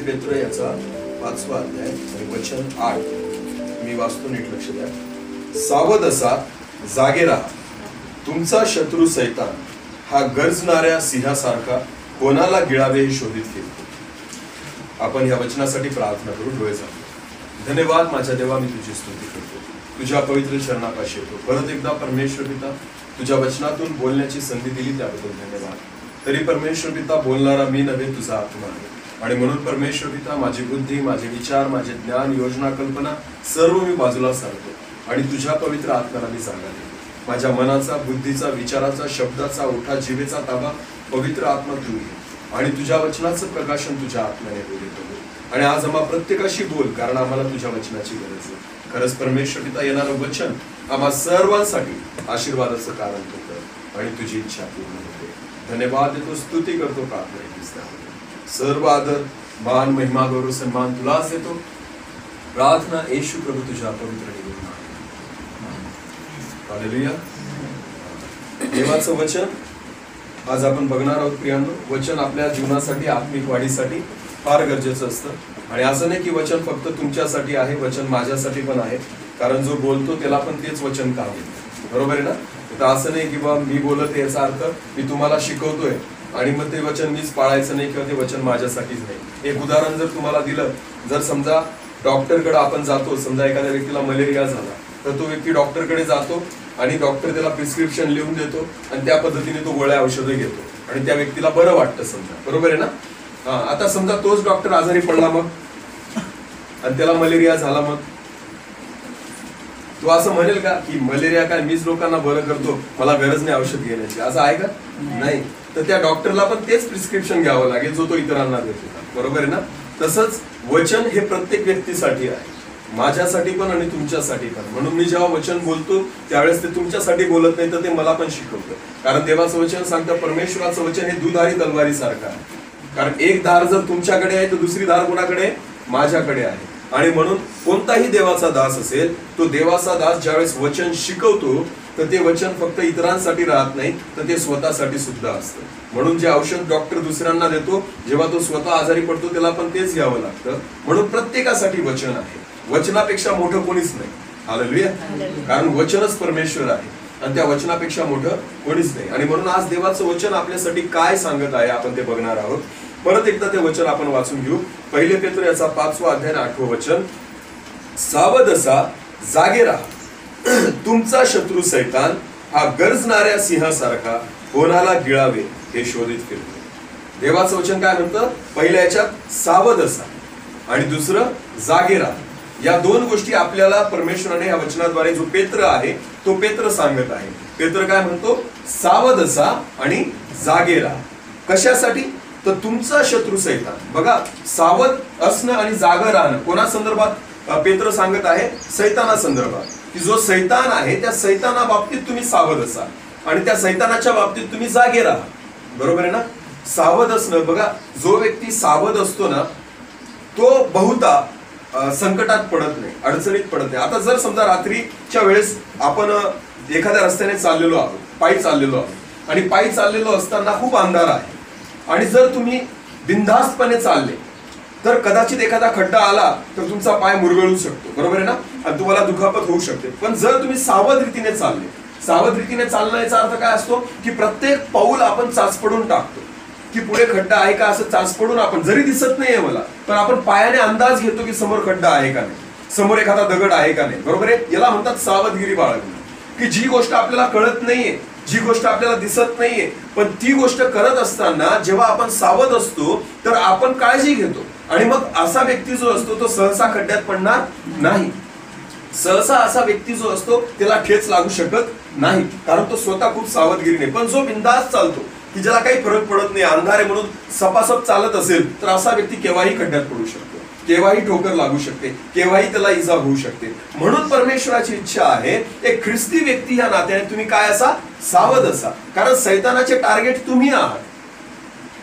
पेत्र याचा 5वा अध्याय आणि वचन 8 मी वाचतो, नीट लक्ष द्या. सावध असा, जागे राहा. तुमचा शत्रू सैतान हा गरजणाऱ्या सिंहासारखा कोणाला गिळावे हे शोधित फिरतो. आपण या वचनासाठी प्रार्थना करून डोळे झाकू. धन्यवाद माझ्या देवा, मी तुझी स्तुती करतो, तुझ्या पवित्र चरणापाशी येतो. परत एकदा परमेश्वर पिता, तुझ्या वचनातून बोलण्याची संधी दिली त्याबद्दल धन्यवाद. तरी परमेश्वर पिता, बोलणारा मी नव्हे, तुझा आत्मा आहे. आणि म्हणून परमेश्वर पिता, माझी बुद्धी, माझे विचार, माझे ज्ञान, योजना, कल्पना सर्व मी बाजूला सारतो आणि तुझ्या पवित्र आत्म्याला मी जागा देतो. माझ्या मनाचा, बुद्धीचा, विचाराचा, शब्दाचा, ओठा, जीवेचा ताबा पवित्र आत्मा तू घे आणि तुझ्या वचनाचं प्रकाशन तुझ्या आत्म्याने होऊ देतो. आणि आज आम्हा प्रत्येकाशी बोल, कारण आम्हाला तुझ्या वचनाची गरज आहे. खरंच परमेश्वर पिता, येणारं वचन आम्हा सर्वांसाठी आशीर्वादाचं कारण होतं आणि तुझी इच्छा पूर्ण होते. धन्यवाद देतो, स्तुती करतो, प्रार्थना सर्व आदर, मान, महिमा, गौरव, सन्मान तुलाच देतो. प्रार्थना येशू प्रभू तुझ्या पवित्र हालेलुया. देवाचं वचन आज आपण बघणार आहोत प्रियांनो. वचन आपल्या जीवनासाठी, आत्मिक वाढीसाठी फार गरजेचं असतं. आणि असं नाही की वचन फक्त तुमच्यासाठी आहे, वचन माझ्यासाठी पण आहे. कारण जो बोलतो त्याला पण तेच वचन काम आहे, बरोबर आहे ना. तर असं नाही की बा मी बोलत याचा अर्थ मी तुम्हाला शिकवतोय आणि मग ते वचन मीच पाळायचं नाही किंवा ते वचन माझ्यासाठीच नाही. एक उदाहरण जर तुम्हाला दिलं, जर समजा डॉक्टरकडे आपण जातो, समजा एखाद्या व्यक्तीला मलेरिया झाला, तर तो व्यक्ती डॉक्टरकडे जातो आणि डॉक्टर त्याला प्रिस्क्रिप्शन लिहून देतो आणि त्या पद्धतीने तो गोळ्या औषधं घेतो आणि त्या व्यक्तीला बरं वाटतं समजा, बरोबर आहे ना. आता समजा तोच डॉक्टर आजारी पडला मग आणि त्याला मलेरिया झाला, मग तो असं म्हणेल का की मलेरिया काय मीच लोकांना बरं करतो, मला गरज नाही औषध घेण्याची, असं आहे का? नाही. तर त्या डॉक्टरला पण तेच प्रिस्क्रिप्शन घ्यावं लागेल जो तो इतरांना देत होता, बरोबर आहे ना. तसंच वचन हे प्रत्येक व्यक्तीसाठी आहे, माझ्यासाठी पण आणि तुमच्यासाठी पण. म्हणून मी जेव्हा वचन बोलतो त्यावेळेस ते तुमच्यासाठी बोलत नाही, तर ते मला पण शिकवतं. कारण देवाचं वचन सांगतं, परमेश्वराचं वचन हे दुधारी तलवारी सारखं आहे. कारण एक धार जर तुमच्याकडे आहे तर दुसरी धार कोणाकडे? माझ्याकडे आहे. आणि म्हणून कोणताही देवाचा दास असेल, तो देवाचा दास ज्यावेळेस वचन शिकवतो तर ते वचन फक्त इतरांसाठी राहत नाही, तर ते स्वतःसाठी सुद्धा असतं. म्हणून जे औषध डॉक्टर दुसऱ्यांना देतो, जेव्हा तो स्वतः आजारी पडतो त्याला पण तेच घ्यावं लागतं. म्हणून प्रत्येकासाठी वचन आहे. वचनापेक्षा मोठं कोणीच नाही. हालेलुया. कारण वचनच परमेश्वर आहे आणि त्या वचनापेक्षा मोठं कोणीच नाही. आणि म्हणून आज देवाचं वचन आपल्यासाठी काय सांगत आहे आपण ते बघणार आहोत. परत एकदा ते वचन आपण वाचून घेऊ. पहिले पेत्र याचा 5वा अध्याय 8वं वचन. सावध असा, जागे राहा. तुमचा शत्रू सैतान हा गरजणाऱ्या सिंहासारखा कोणाला गिळावे हे शोधित फिरतो. देवाचं वचन काय म्हणतं? पहिल्या याच्यात सावध असा आणि दुसरं जागे राहा. या दोन गोष्टी आपल्याला परमेश्वराने या वचनाद्वारे, जो पेत्र आहे तो पेत्र सांगत आहे. पेत्र काय म्हणतो? सावध असा आणि जागे राहा. कशासाठी? तर तुमचा शत्रू सैतान. बघा, सावध असणं आणि जागं राहणं कोणा संदर्भात पेत्र सांगत आहे? सैताना संदर्भात. की जो सैतान आहे त्या सैताना बाबतीत तुम्ही सावध असा आणि त्या सैतानाच्या बाबतीत तुम्ही जागे राहा, बरोबर आहे ना. सावध असणं, बघा, जो व्यक्ती सावध असतो ना तो बहुधा संकटात पडत नाही, अडचणीत पडत नाही. आता जर समजा रात्रीच्या वेळेस आपण एखाद्या रस्त्याने चाललेलो आहोत, पायी चाललेलो आहोत आणि पायी चाललेलो असताना खूप अंधार आहे आणि जर तुम्ही बिनधास्तपणे चालले तर कदाचित एखादा खड्डा आला तर तुमचा पाय मुरगळू शकतो, बरोबर आहे ना, आणि तुम्हाला दुखापत होऊ शकते. पण जर तुम्ही सावध रीतीने चालले, सावध रीतीने चालण्याचा अर्थ काय असतो? की प्रत्येक पाऊल आपण चाचपडून टाकतो की पुढे खड्डा आहे का, असं चाचपडून आपण, जरी दिसत नाहीये मला, पण आपण पायाने अंदाज घेतो की समोर खड्डा आहे का नाही, समोर एखादा दगड आहे का नाही, बरोबर आहे. याला म्हणतात सावधगिरी बाळगणं. की जी गोष्ट आपल्याला कळत नाहीये, जी गोष्ट आपल्याला दिसत नाहीये, पण ती गोष्ट करत असताना जेव्हा आपण सावध असतो तर आपण काळजी घेतो. आणि मग असा व्यक्ती जो असतो तो सहसा खड्ड्यात पडणार नाही. सहसा असा व्यक्ती जो असतो त्याला ठेच लागू शकत नाही, कारण तो स्वतः खूप सावधगिरीने. पण जो बिंदास चालतो, की ज्याला काही फरक पडत नाही, अंधार आहे म्हणून सपासप चालत असेल, तर असा व्यक्ती केव्हाही खड्ड्यात पडू शकतो, केव्हाही ठोकर लागू शकते, केव्हाही त्याला इजा होऊ शकते. म्हणून परमेश्वराची इच्छा आहे एक ख्रिस्ती व्यक्ती या नात्याने तुम्ही काय असा? सावध असा. कारण सैतानाचे टार्गेट तुम्ही आहात.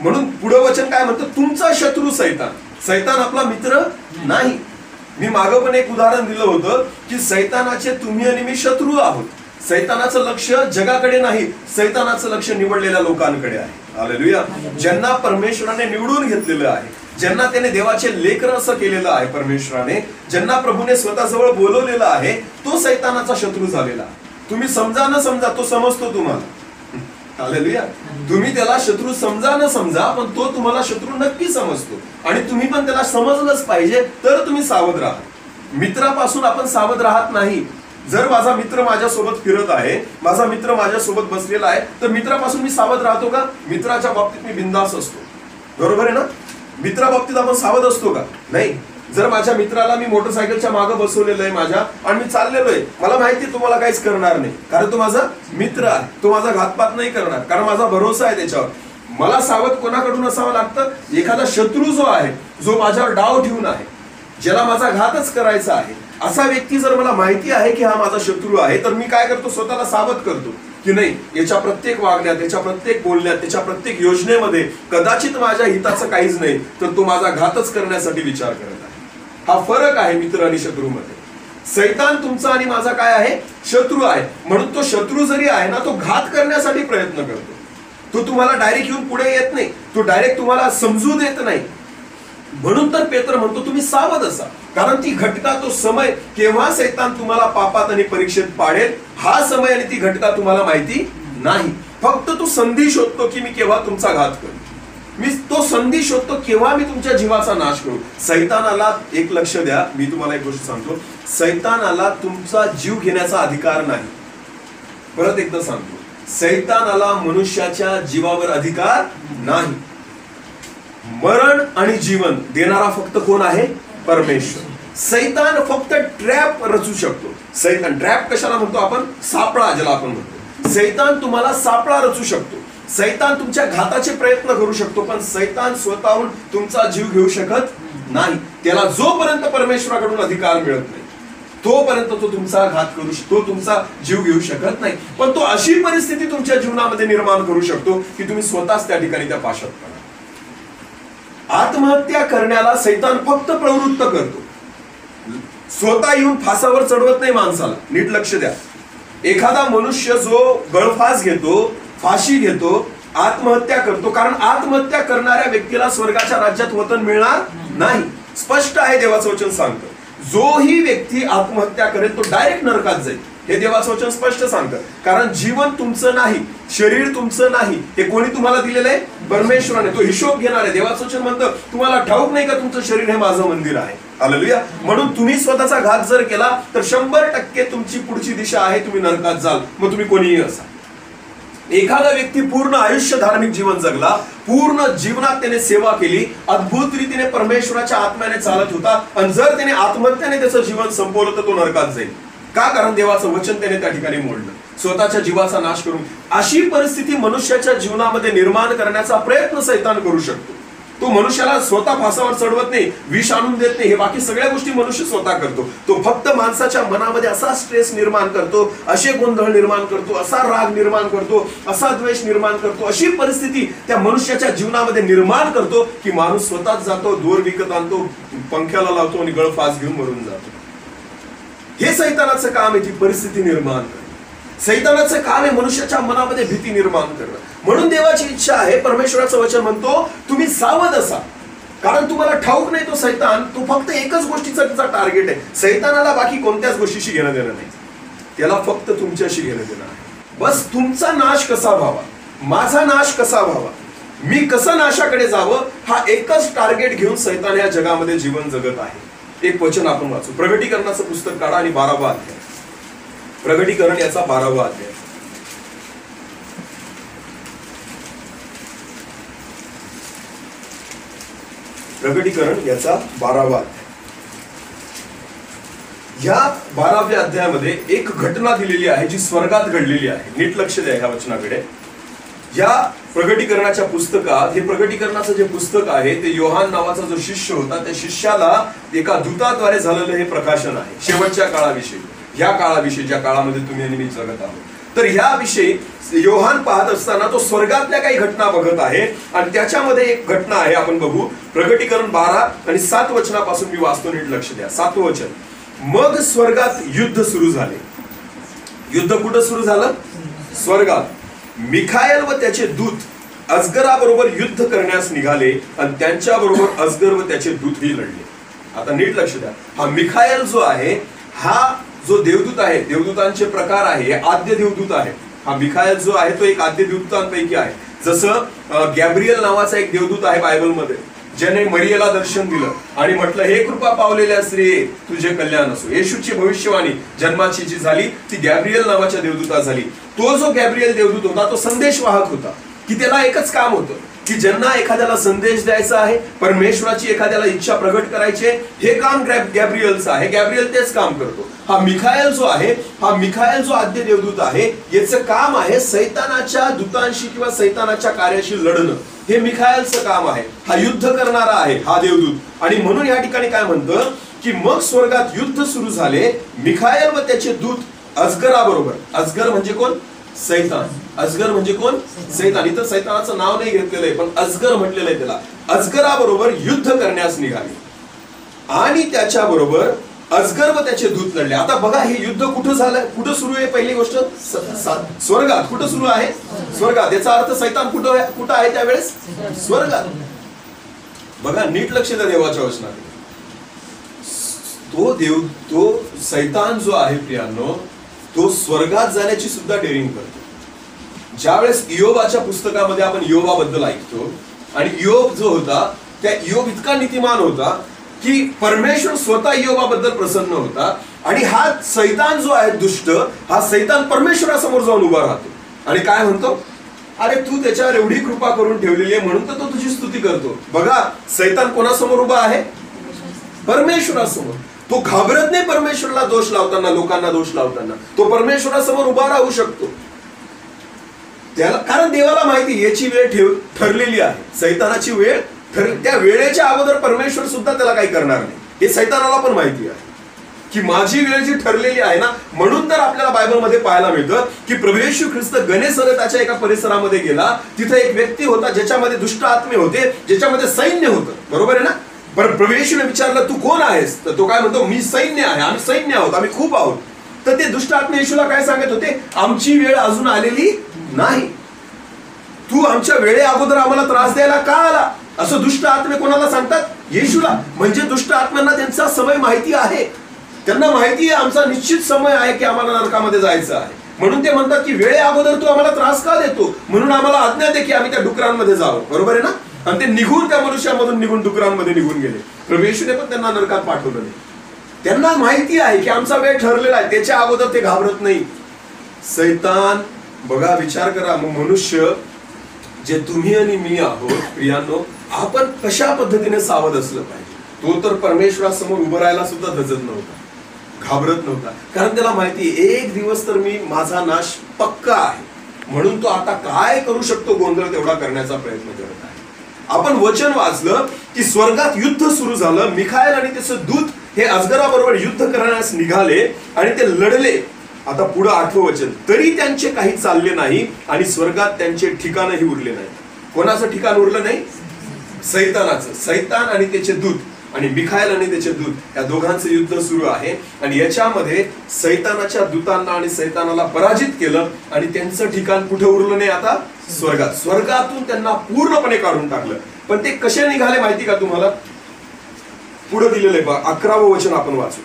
म्हणून पुढे वचन काय म्हणतं? तुमचा शत्रू सैतान. सैतान आपला मित्र नाही. मी मागं पण एक उदाहरण दिलं होतं की सैतानाचे तुम्ही आणि मी शत्रू आहोत. सैतानाचं लक्ष जगाकडे नाही, सैतानाचं लक्ष निवडलेल्या लोकांकडे आहे. हालेलुया. ज्यांना परमेश्वराने निवडून घेतलेलं आहे, ज्यांना त्याने देवाचे लेकरं असं केलेलं आहे परमेश्वराने, ज्यांना प्रभूने स्वतःजवळ बोलवलेलं आहे, तो सैतानाचा शत्रू झालेला. तुम्ही समजा न समजा तो समजतो तुम्हाला. हालेलुया. तुम्ही त्याला शत्रू समजा न समजा, पण तो तुम्हाला शत्रू नक्की समजतो आणि तुम्ही पण त्याला समजलंच पाहिजे, तर तुम्ही सावध राहा. मित्रापासून आपण सावध राहत नाही. जर माझा मित्र माझ्यासोबत फिरत आहे, माझा मित्र माझ्यासोबत बसलेला आहे, तर मित्रापासून मी सावध राहतो का? मित्राच्या बाबतीत मी बिंदास असतो, बरोबर आहे ना? मित्राबाबतीत आपण सावध असतो का? नाही. जर माझ्या मित्राला मी मोटरसायकलच्या मागे बसवलेलं आहे माझ्या आणि मी चाललेलो आहे, मला माहिती आहे तुम्हाला काहीच करणार नाही, कारण तो माझा मित्र आहे, तो माझा घातपात नाही करणार, कारण माझा भरोसा आहे त्याच्यावर. मला सावध कोणाकडून असावं लागतं? एखादा शत्रू जो आहे, जो माझ्यावर डाव ठेवून आहे, ज्याला माझा घातच करायचा आहे, असा व्यक्ती जर मला माहिती आहे की हा माझा शत्रू आहे, तर मी काय करतो? स्वतःला सावध करतो की नाही, याच्या प्रत्येक वागण्यात, याच्या प्रत्येक बोलण्यात, त्याच्या प्रत्येक योजनेमध्ये कदाचित माझ्या हिताचं काहीच नाही, तर तो माझा घातच करण्यासाठी विचार करत आहे. हा फरक आहे मित्र आणि शत्रूमध्ये. सैतान तुमचा आणि माझा काय आहे? शत्रू आहे. म्हणून तो शत्रू जरी आहे ना, तो घात करण्यासाठी प्रयत्न करतो. तो तुम्हाला डायरेक्ट येऊन पुढे येत नाही, तो डायरेक्ट तुम्हाला समजू देत नाही. म्हणून तर पेत्र म्हणतो तुम्ही सावध असा, कारण ती घटका, तो समय केव्हा सैतान तुम्हाला पापात आणि परीक्षेत पाडेल, हा समय आणि ती घटका तुम्हाला माहिती नाही. फक्त तो संधी शोधतो की मी केव्हा तुमचा घात करू, मी तो संधी शोधतो केव्हा मी तुमच्या जीवाचा नाश करू. सैतानाला एक लक्ष द्या, मी तुम्हाला एक गोष्ट सांगतो, सैतानाला तुमचा जीव घेण्याचा अधिकार नाही. परत एकदा सांगतो, सैतानाला मनुष्याच्या जीवावर अधिकार नाही. मरण आणि जीवन देणारा फक्त कोण आहे? परमेश्वर. सैतान फक्त ट्रॅप रचू शकतो. सैतान ट्रॅप कशाला म्हणतो आपण? सापळा ज्याला आपण म्हणतो. सैतान तुम्हाला सापळा रचू शकतो, सैतान तुमच्या घाताचे प्रयत्न करू शकतो, पण सैतान स्वतःहून तुमचा जीव घेऊ शकत नाही. त्याला जोपर्यंत परमेश्वराकडून अधिकार मिळत नाही, तोपर्यंत तो तुमचा घात करू शकतो, तो तुमचा जीव घेऊ शकत नाही. पण तो अशी परिस्थिती तुमच्या जीवनामध्ये निर्माण करू शकतो की तुम्ही स्वतःच त्या ठिकाणी त्या पाशात पडा. आत्महत्या करण्याला सैतान फक्त प्रवृत्त करतो, स्वतः येऊन फासावर चढवत नाही माणसाला. नीट लक्ष द्या. एखादा मनुष्य जो गळफास घेतो, फाशी घेतो, आत्महत्या करतो, कारण आत्महत्या करणाऱ्या व्यक्तीला स्वर्गाच्या राज्यात वतन मिळणार नाही. स्पष्ट आहे, देवाचं वचन सांगतं. जोही व्यक्ती आत्महत्या करेल तो डायरेक्ट नरकात जाईल, हे देवाचं वचन स्पष्ट सांगतं. कारण जीवन तुमचं नाही, शरीर तुमचं नाही, हे कोणी तुम्हाला दिलेलं आहे? परमेश्वराने. तो हिशोब घेणार आहे. देवाचं वचन म्हणतं, तुम्हाला ठाऊक नाही का तुमचं शरीर हे माझं मंदिर आहे? हालेलुया. म्हणून तुम्ही स्वतःचा घात जर केला तर 100% तुमची पुढची दिशा आहे, तुम्ही नरकात जाल, मग तुम्ही कोणीही असा. एखादा व्यक्ती पूर्ण आयुष्य धार्मिक जीवन जगला, पूर्ण जीवनात त्याने सेवा केली, अद्भुत रीतीने परमेश्वराच्या आत्म्याने चालत होता, आणि जर त्याने आत्महत्याने त्याचं जीवन संपवलं तर तो नरकात जाईल. का? कारण देवाचं वचन त्याने त्या ठिकाणी मोडलं, स्वतःच्या जीवाचा नाश करून. अशी परिस्थिती मनुष्याच्या जीवनामध्ये निर्माण करण्याचा प्रयत्न सैतान करू शकतो. तो मनुष्याला स्वतः फासावर चढवत नाही, विष आणून देत नाही, हे बाकी सगळ्या गोष्टी मनुष्य स्वतः करतो. तो फक्त माणसाच्या मनामध्ये असा स्ट्रेस निर्माण करतो, असे गोंधळ निर्माण करतो, असा राग निर्माण करतो, असा द्वेष निर्माण करतो, अशी परिस्थिती त्या मनुष्याच्या जीवनामध्ये निर्माण करतो की माणूस स्वतःच जातो, दोर विकत आणतो, पंख्याला लावतो आणि गळफास घेऊन मरून जातो. हे सैतानाचं काम आहे, ती परिस्थिती निर्माण करणं. सैतानाचं काम आहे मनुष्याच्या मनामध्ये भीती निर्माण करणं. म्हणून देवाची इच्छा आहे, परमेश्वराचं वचन म्हणतो तुम्ही सावध असा, कारण तुम्हाला ठाऊक नाही तो सैतान, तो फक्त एकच गोष्टीचा त्याचा टार्गेट आहे. सैतानाला बाकी कोणत्याच गोष्टीशी घेणं देणं नाही, त्याला फक्त तुमच्याशी घेणं देणं आहे. बस तुमचा नाश कसा व्हावा, माझा नाश कसा व्हावा, मी कसं नाशाकडे जावं, हा एकच टार्गेट घेऊन सैतान या जगामध्ये जीवन जगत आहे. एक वचन आपण वाचू. प्रगटीकरणाचं पुस्तक काढा आणि 12वा अध्याय. प्रगटीकरण याचा 12वा अध्याय. प्रगटीकरण याचा 12वा अध्याय. या 12व्या अध्यायामध्ये एक घटना दिलेली आहे जी स्वर्गात घडलेली आहे. नीट लक्ष द्या ह्या वचनाकडे. या प्रगटीकरणाच्या पुस्तकात, हे प्रगटीकरणाचं जे पुस्तक आहे ते योहान नावाचा जो शिष्य होता, त्या शिष्याला एका दूताद्वारे झालेलं हे प्रकाशन आहे शेवटच्या काळाविषयी, ह्या काळाविषयी, ज्या काळामध्ये तुम्ही आणि मी जगत आहोत. तर ह्याविषयी योहान पाहत असताना तो स्वर्गातल्या काही घटना बघत आहे, आणि त्याच्यामध्ये एक घटना आहे, आपण बघू. प्रगटीकरण 12 आणि 7 वचनापासून मी वाचतो, नीट लक्ष द्या. 7वं वचन. मग स्वर्गात युद्ध सुरू झाले. युद्ध कुठं सुरू झालं? स्वर्गात. मिखाएल व त्याचे दूत अजगराबरोबर युद्ध करण्यास निघाले आणि त्यांच्याबरोबर अजगर व त्याचे दूतही लढले. आता नीट लक्ष द्या, हा मिखाएल जो आहे, हा जो देवदूत आहे, देवदूतांचे प्रकार आहे, हे आद्य देवदूत आहे. हा मिखाएल जो आहे तो एक आद्य देवदूतांपैकी आहे. जसं गॅब्रियल नावाचा एक देवदूत आहे बायबलमध्ये, ज्याने मरियेला दर्शन दिलं आणि म्हटलं, हे कृपा पावलेल्या स्त्रिये तुझे कल्याण असो. येशूची भविष्यवाणी जन्माची जी झाली ती गॅब्रियल नावाच्या देवदूता झाली. तो जो गॅब्रियल देवदूत होता तो संदेशवाहक होता, की त्याला एकच काम होतं की ज्यांना एखाद्याला संदेश द्यायचा आहे, परमेश्वराची एखाद्याला इच्छा प्रगट करायची आहे, हे काम गॅब्रियलचं आहे. गॅब्रियल तेच काम करतो. हा मिखाएल जो आहे, हा मिखाएल जो आद्य देवदूत आहे, याचं काम आहे सैतानाच्या दूतांशी किंवा सैतानाच्या कार्याशी लढणं. हे मिखाएलचं काम आहे. हा युद्ध करणारा आहे हा देवदूत. आणि म्हणून या ठिकाणी काय म्हणतं की मग स्वर्गात युद्ध सुरू झाले. मिखाएल व त्याचे दूत अजगराबरोबर. अजगर म्हणजे कोण? सैतान. अजगर म्हणजे कोण? सैतान. इथं सैतानाचं नाव नाही घेतलेलं आहे, पण अजगर म्हटलेलं आहे त्याला. अजगराबरोबर युद्ध करण्यास निघाले आणि त्याच्याबरोबर अजगर व त्याचे दूत लढले. आता बघा, हे युद्ध कुठं झालं, कुठं सुरू आहे? पहिली गोष्ट स्वर्गात. कुठं सुरू आहे? स्वर्गात. याचा अर्थ सैतान कुठं आहे त्यावेळेस? स्वर्गात. बघा, नीट लक्ष द्या देवाच्या वचनात. तो सैतान जो आहे प्रियांनो, तो स्वर्गात जाण्याची सुद्धा डेअरिंग करतो. ज्यावेळेस इयोबाच्या पुस्तकामध्ये आपण इयोबाबद्दल ऐकतो, आणि इयोब जो होता, त्या इयोब इतका नीतिमान होता की परमेश्वर स्वतः इयोबाबद्दल प्रसन्न होता. आणि हा सैतान जो आहे दुष्ट, हा सैतान परमेश्वरासमोर जाऊन उभा राहतो आणि काय म्हणतो, अरे तू त्याच्यावर एवढी कृपा करून ठेवलेली आहे म्हणून तर तो तुझी स्तुती करतो. बघा, सैतान कोणासमोर उभा आहे? परमेश्वरासमोर. तो घाबरत नाही परमेश्वराला दोष लावताना, लोकांना दोष लावताना. तो परमेश्वरासमोर उभा राहू शकतो. त्याला, कारण देवाला माहिती याची वेळ ठरलेली आहे. सैतानाची वेळ त्या वेळेच्या अगोदर परमेश्वर सुद्धा त्याला काही करणार नाही, हे सैतानाला पण माहिती आहे की माझी वेळ जी ठरलेली आहे ना. म्हणून तर आपल्याला बायबलमध्ये पाहायला मिळतं की प्रभू येशू ख्रिस्त गनेसरेताच्या एका परिसरामध्ये गेला. तिथे एक व्यक्ती होता ज्याच्यामध्ये दुष्ट आत्मे होते, ज्याच्यामध्ये सैन्य होतं. बरोबर आहे ना? पण प्रभू येशूने विचारलं, तू कोण आहेस? तर तो काय म्हणतो, मी सैन्य आहे. आम्ही सैन्य आहोत, आम्ही खूप आहोत. तर ते दुष्ट आत्मे येशूला काय सांगत होते, आमची वेळ अजून आलेली नाही. तू आमच्या वेळे अगोदर आम्हाला त्रास द्यायला का आला? असं दुष्ट आत्मे कोणाला सांगतात? येशूला. म्हणजे दुष्ट आत्म्यांना त्यांचा समय माहिती आहे. त्यांना माहिती आहे आमचा निश्चित समय आहे की आम्हाला नरकामध्ये जायचं आहे. म्हणून ते म्हणतात की वेळे अगोदर तू आम्हाला त्रास का देतो? म्हणून आम्हाला आज्ञा दे की आम्ही त्या डुकरांमध्ये जावं. बरोबर आहे ना? आणि ते निघून, त्या मनुष्यामधून निघून डुकरांमध्ये निघून गेले. प्रभू येशूने पण त्यांना नरकात पाठवलं नाही. त्यांना माहिती आहे की आमचा वेळ ठरलेला आहे. त्याच्या अगोदर ते घाबरत नाही. सैतान, बघा विचार करा, मग मनुष्य जे तुम्ही आणि मी आहोत प्रियांनो, आपण कशा पद्धतीने सावध असलं पाहिजे. तो तर परमेश्वरासमोर उभं राहायला सुद्धा धजत नव्हता, घाबरत नव्हता. कारण त्याला माहिती, एक दिवस तर मी, माझा नाश पक्का आहे. म्हणून तो आता काय करू शकतो, गोंधळ तेवढा करण्याचा प्रयत्न करत आहे. आपण वचन वाचलं की स्वर्गात युद्ध सुरू झालं. मिखाएल आणि त्याचे दूत हे अजगराबरोबर युद्ध करण्यास निघाले आणि ते लढले. आता पुढे 8वं वचन, तरी त्यांचे काही चालले नाही आणि स्वर्गात त्यांचे ठिकाणही उरले नाही. कोणाचं ठिकाण उरलं नाही? सैतानाचं. सैतान आणि त्याचे दूत, आणि मिखाएल आणि त्याचे दूत, या दोघांचं युद्ध सुरू आहे. आणि याच्यामध्ये सैतानाच्या दूतांना आणि सैतानाला पराजित केलं आणि त्यांचं ठिकाण कुठे उरलं नाही? आता स्वर्गात. स्वर्गातून त्यांना पूर्णपणे काढून टाकलं. पण ते कसे निघाले माहिती का तुम्हाला? पुढे दिलेलं आहे, 11वं वचन आपण वाचू.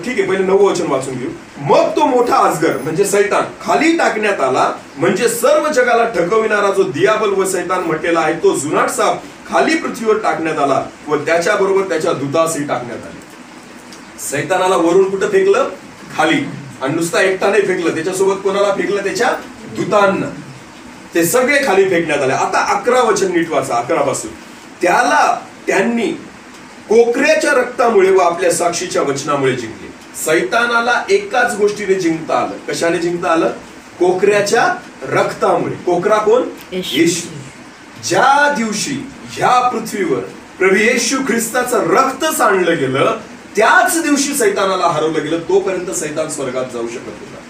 ठीक आहे, पहिले 9वं वचन वाचून घेऊ. मग तो मोठा अजगर म्हणजे सैतान खाली टाकण्यात आला. म्हणजे सर्व जगाला ठकविणारा जो दियाबल व सैतान म्हटलेला आहे, तो जुनाट साप खाली पृथ्वीवर टाकण्यात आला व त्याच्याबरोबर त्याच्या दूतासही टाकण्यात आले. सैतानाला वरून कुठं फेकलं? खाली. आणि नुसता एकटा नाही फेकलं, त्याच्यासोबत कोणाला फेकलं? त्याच्या दूतांना. ते सगळे खाली फेकण्यात आले. आता 11 वचन नीट वाचा, 11 पासून. त्याला त्यांनी कोकऱ्याच्या रक्तामुळे व आपल्या साक्षीच्या वचनामुळे जिंकले. सैतानाला एकाच गोष्टीने जिंकता आलं. कशाने जिंकता आलं? कोकऱ्याच्या रक्तामुळे. कोकरा कोण? येशू. ज्या दिवशी ह्या पृथ्वीवर प्रभू येशू ख्रिस्ताचं रक्त सांडलं गेलं, त्याच दिवशी सैतानाला हरवलं गेलं. तोपर्यंत सैतान स्वर्गात जाऊ शकत होता.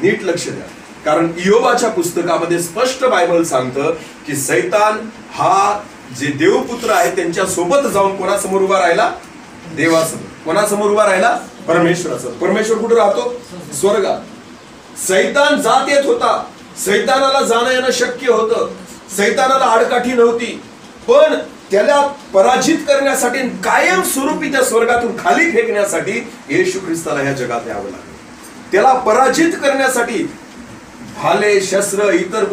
नीट लक्ष द्या, कारण इयोबाच्या पुस्तकामध्ये स्पष्ट बायबल सांगतं की सैतान हा जे देवपुत्र आहे त्यांच्या सोबत जाऊन कोणासमोर उभा राहिला? देवासमोर. कोणासमोर उभा राहिला? परमेश्वरासमोर. परमेश्वर कुठे राहतो? स्वर्गात. सैतान जात येत होता. सैतानाला जाणं येणं शक्य होतं. सैतानाला आडकाठी नव्हती, पण त्याला पराजित करण्यासाठी, कायम स्वरूपी त्या स्वर्गातून खाली फेकण्यासाठी येशू ख्रिस्ताला ह्या जगात यावं लागलं. त्याला पराजित करण्यासाठी भाले, शस्त्र, इतर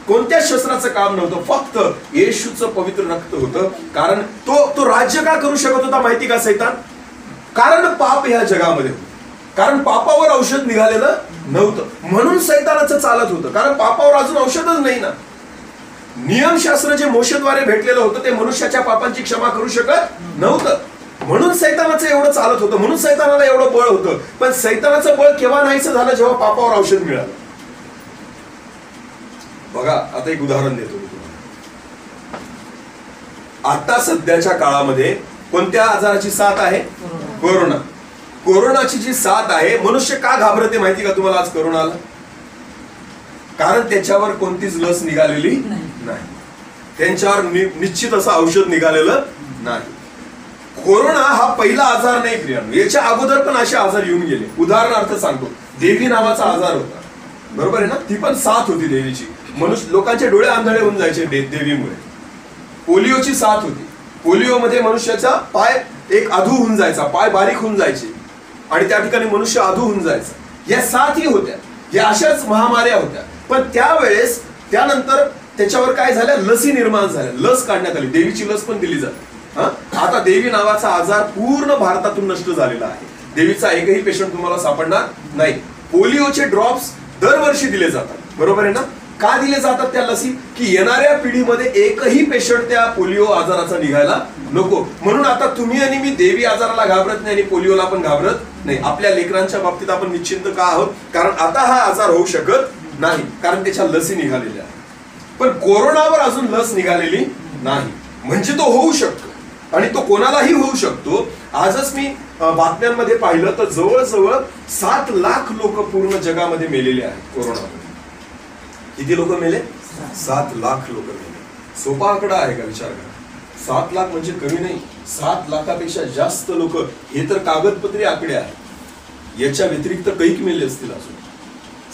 कोणत्या शस्त्राचं काम नव्हतं, फक्त येशूचं पवित्र रक्त होतं. कारण तो राज्य का करू शकत होता माहिती का सैतान? कारण पाप ह्या जगामध्ये होतं, कारण पापावर औषध निघालेलं नव्हतं, म्हणून सैतानाचं चालत होतं. कारण पापावर अजून औषधच नाही ना. नियमशास्त्र जे मोशेद्वारे भेटलेलं होतं ते मनुष्याच्या पापांची क्षमा करू शकत नव्हतं, म्हणून सैतानाचं एवढं चालत होतं, म्हणून सैतानाला एवढं बळ होतं. पण सैतानाचं बळ केव्हा नाहीसं झालं? जेव्हा पापावर औषध मिळालं. बघा, आता एक उदाहरण देतो मी तुम्हाला. आता सध्याच्या काळामध्ये कोणत्या आजाराची साथ आहे? कोरोना. कोरोनाची जी साथ आहे, मनुष्य का घाबरते माहिती का तुम्हाला आज कोरोनाला? कारण त्याच्यावर कोणतीच लस निघालेली नाही, त्यांच्यावर निश्चित असं औषध निघालेलं नाही. कोरोना हा पहिला आजार नाही प्रियानो, याच्या अगोदर पण असे आजार येऊन गेले. उदाहरणार्थ सांगतो, देवी नावाचा आजार होता, बरोबर आहे ना? ती पण साथ होती देवीची. लोकांचे डोळे आंधळे होऊन जायचे देवीमुळे. पोलिओची साथ होती. पोलिओमध्ये मनुष्याचा पाय एक अधू होऊन जायचा, पाय बारीक होऊन जायचे आणि त्या ठिकाणी मनुष्य अधू होऊन जायचा. या साथही होत्या, या अशाच महामाऱ्या होत्या. पण त्यावेळेस त्यानंतर त्याच्यावर काय झालं? लसी निर्माण झाल्या, लस काढण्यात आली, देवीची लस पण दिली जाते. आता देवी नावाचा आजार पूर्ण भारतातून नष्ट झालेला आहे. देवीचा एकही पेशंट तुम्हाला सापडणार नाही. पोलिओचे ड्रॉप्स दरवर्षी दिले जातात, बरोबर आहे ना? का दिले जातात त्या लसी? की येणाऱ्या पिढीमध्ये एकही पेशंट त्या पोलिओ आजाराचा निघायला नको म्हणून. आता तुम्ही आणि मी देवी आजाराला घाबरत नाही आणि पोलिओला पण घाबरत नाही. आपल्या लेकरांच्या बाबतीत आपण निश्चिंत का आहोत? कारण आता हा आजार होऊ शकत नाही, कारण त्याच्या लसी निघालेल्या आहेत. पण कोरोनावर अजून लस निघालेली नाही, म्हणजे तो होऊ शकतो आणि तो कोणालाही होऊ शकतो. आजच मी बातम्यांमध्ये पाहिलं तर जवळजवळ 7 लाख लोक पूर्ण जगामध्ये मेलेले आहेत कोरोनामध्ये. किती लोक मेले? 7 लाख लोक मेले. सोपा आकडा आहे का? विचार करा. 7 लाख म्हणजे कमी नाही, 7 लाखापेक्षा जास्त लोक. हे तर कागदपत्री आकडे आहेत, याच्या व्यतिरिक्त कैक मेले असतील अजून.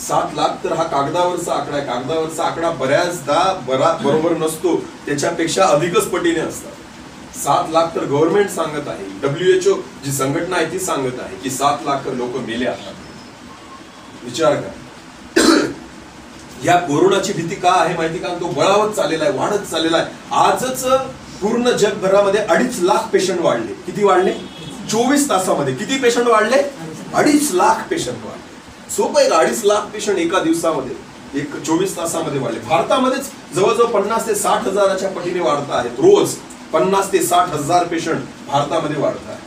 7 लाख तर हा कागदावरचा आकडा आहे. कागदावरचा आकडा बऱ्याचदा बरोबर नसतो, त्याच्यापेक्षा अधिकच पटीने असतात. 7 लाख तर गव्हर्नमेंट सांगत आहे, WHO जी संघटना आहे ती सांगत आहे की 7 लाख लोक मेले आहेत. विचार करा. या कोरोनाची भीती का आहे माहिती का? तो बळावत चाललेला आहे, वाढत चाललेला आहे. आजच पूर्ण जगभरामध्ये 2.5 लाख पेशंट वाढले. किती वाढले? 24 तासामध्ये किती पेशंट वाढले? 2.5 लाख पेशंट वाढले. सोपं आहे का? 2.5 लाख पेशंट एका दिवसामध्ये, 24 तासामध्ये वाढले. भारतामध्येच जवळजवळ 50 ते 60 हजाराच्या पटीने वाढत आहेत. रोज 50 ते 60 हजार पेशंट भारतामध्ये वाढत आहेत.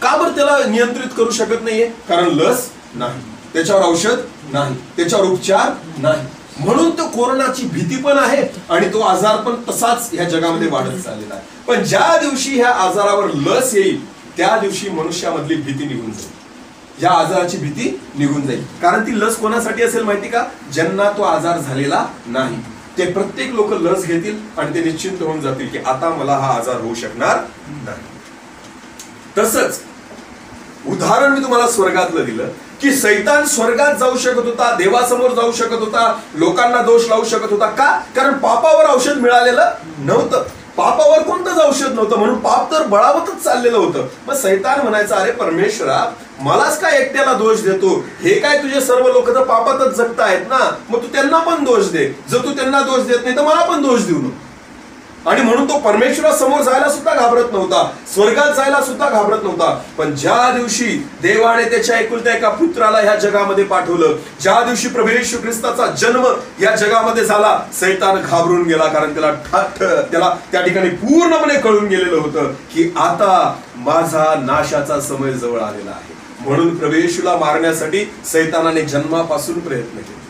का बरं त्याला नियंत्रित करू शकत नाहीये? कारण लस नाही, त्याच्यावर औषध नाही, त्याच्यावर उपचार नाही. म्हणून तो कोरोनाची भीती पण आहे आणि तो आजार पण तसाच ह्या जगामध्ये वाढत चाललेला आहे. पण ज्या दिवशी ह्या आजारावर लस येईल त्या दिवशी मनुष्यामधली भीती निघून जाईल, या आजाराची भीती निघून जाईल. कारण ती लस कोणासाठी असेल माहिती का? ज्यांना तो आजार झालेला नाही. ते प्रत्येक लोक लस घेतील आणि ते निश्चिंत होऊन जातील की आता मला हा आजार होऊ शकणार नाही. तसंच उदाहरण मी तुम्हाला स्वर्गातलं दिलं की सैतान स्वर्गात जाऊ शकत होता, देवासमोर जाऊ शकत होता, लोकांना दोष लावू शकत होता. का? कारण पापावर औषध मिळालेलं नव्हतं, पापावर कोणतंच औषध नव्हतं, म्हणून पाप तर बळावतच चाललेलं होतं. मग सैतान म्हणायचं, अरे परमेश्वरा, मलाच काय एकट्याला दोष देतो? हे काय तुझे सर्व लोक तर पापातच जगतायत ना, मग तू त्यांना पण दोष दे. जर तू त्यांना दोष देत नाही तर मला पण दोष देऊ नको. आणि म्हणून तो परमेश्वरासमोर जायला सुद्धा घाबरत नव्हता, स्वर्गात जायला सुद्धा घाबरत नव्हता. पण ज्या दिवशी देवाने त्याच्या एकुलत्या एका पुत्राला ह्या जगामध्ये पाठवलं, ज्या दिवशी प्रभू येशू ख्रिस्ताचा जन्म या जगामध्ये झाला, सैतान घाबरून गेला. कारण त्याला त्या ठिकाणी पूर्णपणे कळून गेलेलं होतं की आता माझा नाशाचा समय जवळ आलेला आहे. म्हणून प्रभू येशूला मारण्यासाठी सैतानाने जन्मापासून प्रयत्न केले.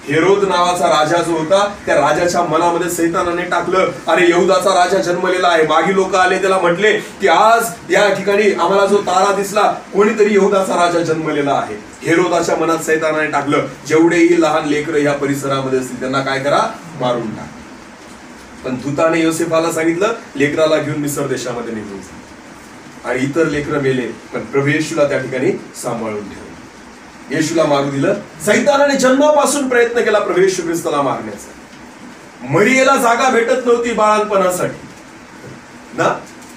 हेरोद नावाचा राजा जो होता, त्या राजाच्या मनामध्ये सैतानाने टाकलं, अरे यहुदाचा राजा जन्मलेला आहे. मागी लोक आले, त्याला म्हटले की आज या ठिकाणी आम्हाला जो तारा दिसला, कोणीतरी यहुदाचा राजा जन्मलेला आहे. हेरोदाच्या मनात सैतानाने टाकलं, जेवढेही लहान लेकरं या परिसरामध्ये असतील त्यांना काय करा? मारून टाक. पण दूताने योसेफाला सांगितलं, लेकराला घेऊन मिस्र देशामध्ये निघून जा. आणि इतर लेकरं मेले, पण प्रभू येशूला त्या ठिकाणी सांभाळून ठेवलं. येशूला मारू दिलं. सैतानाने जन्मापासून प्रयत्न केला प्रभू येशू ख्रिस्ताला मारण्याचा. मरियेला जागा भेटत नव्हती बाळांपणासाठी ना.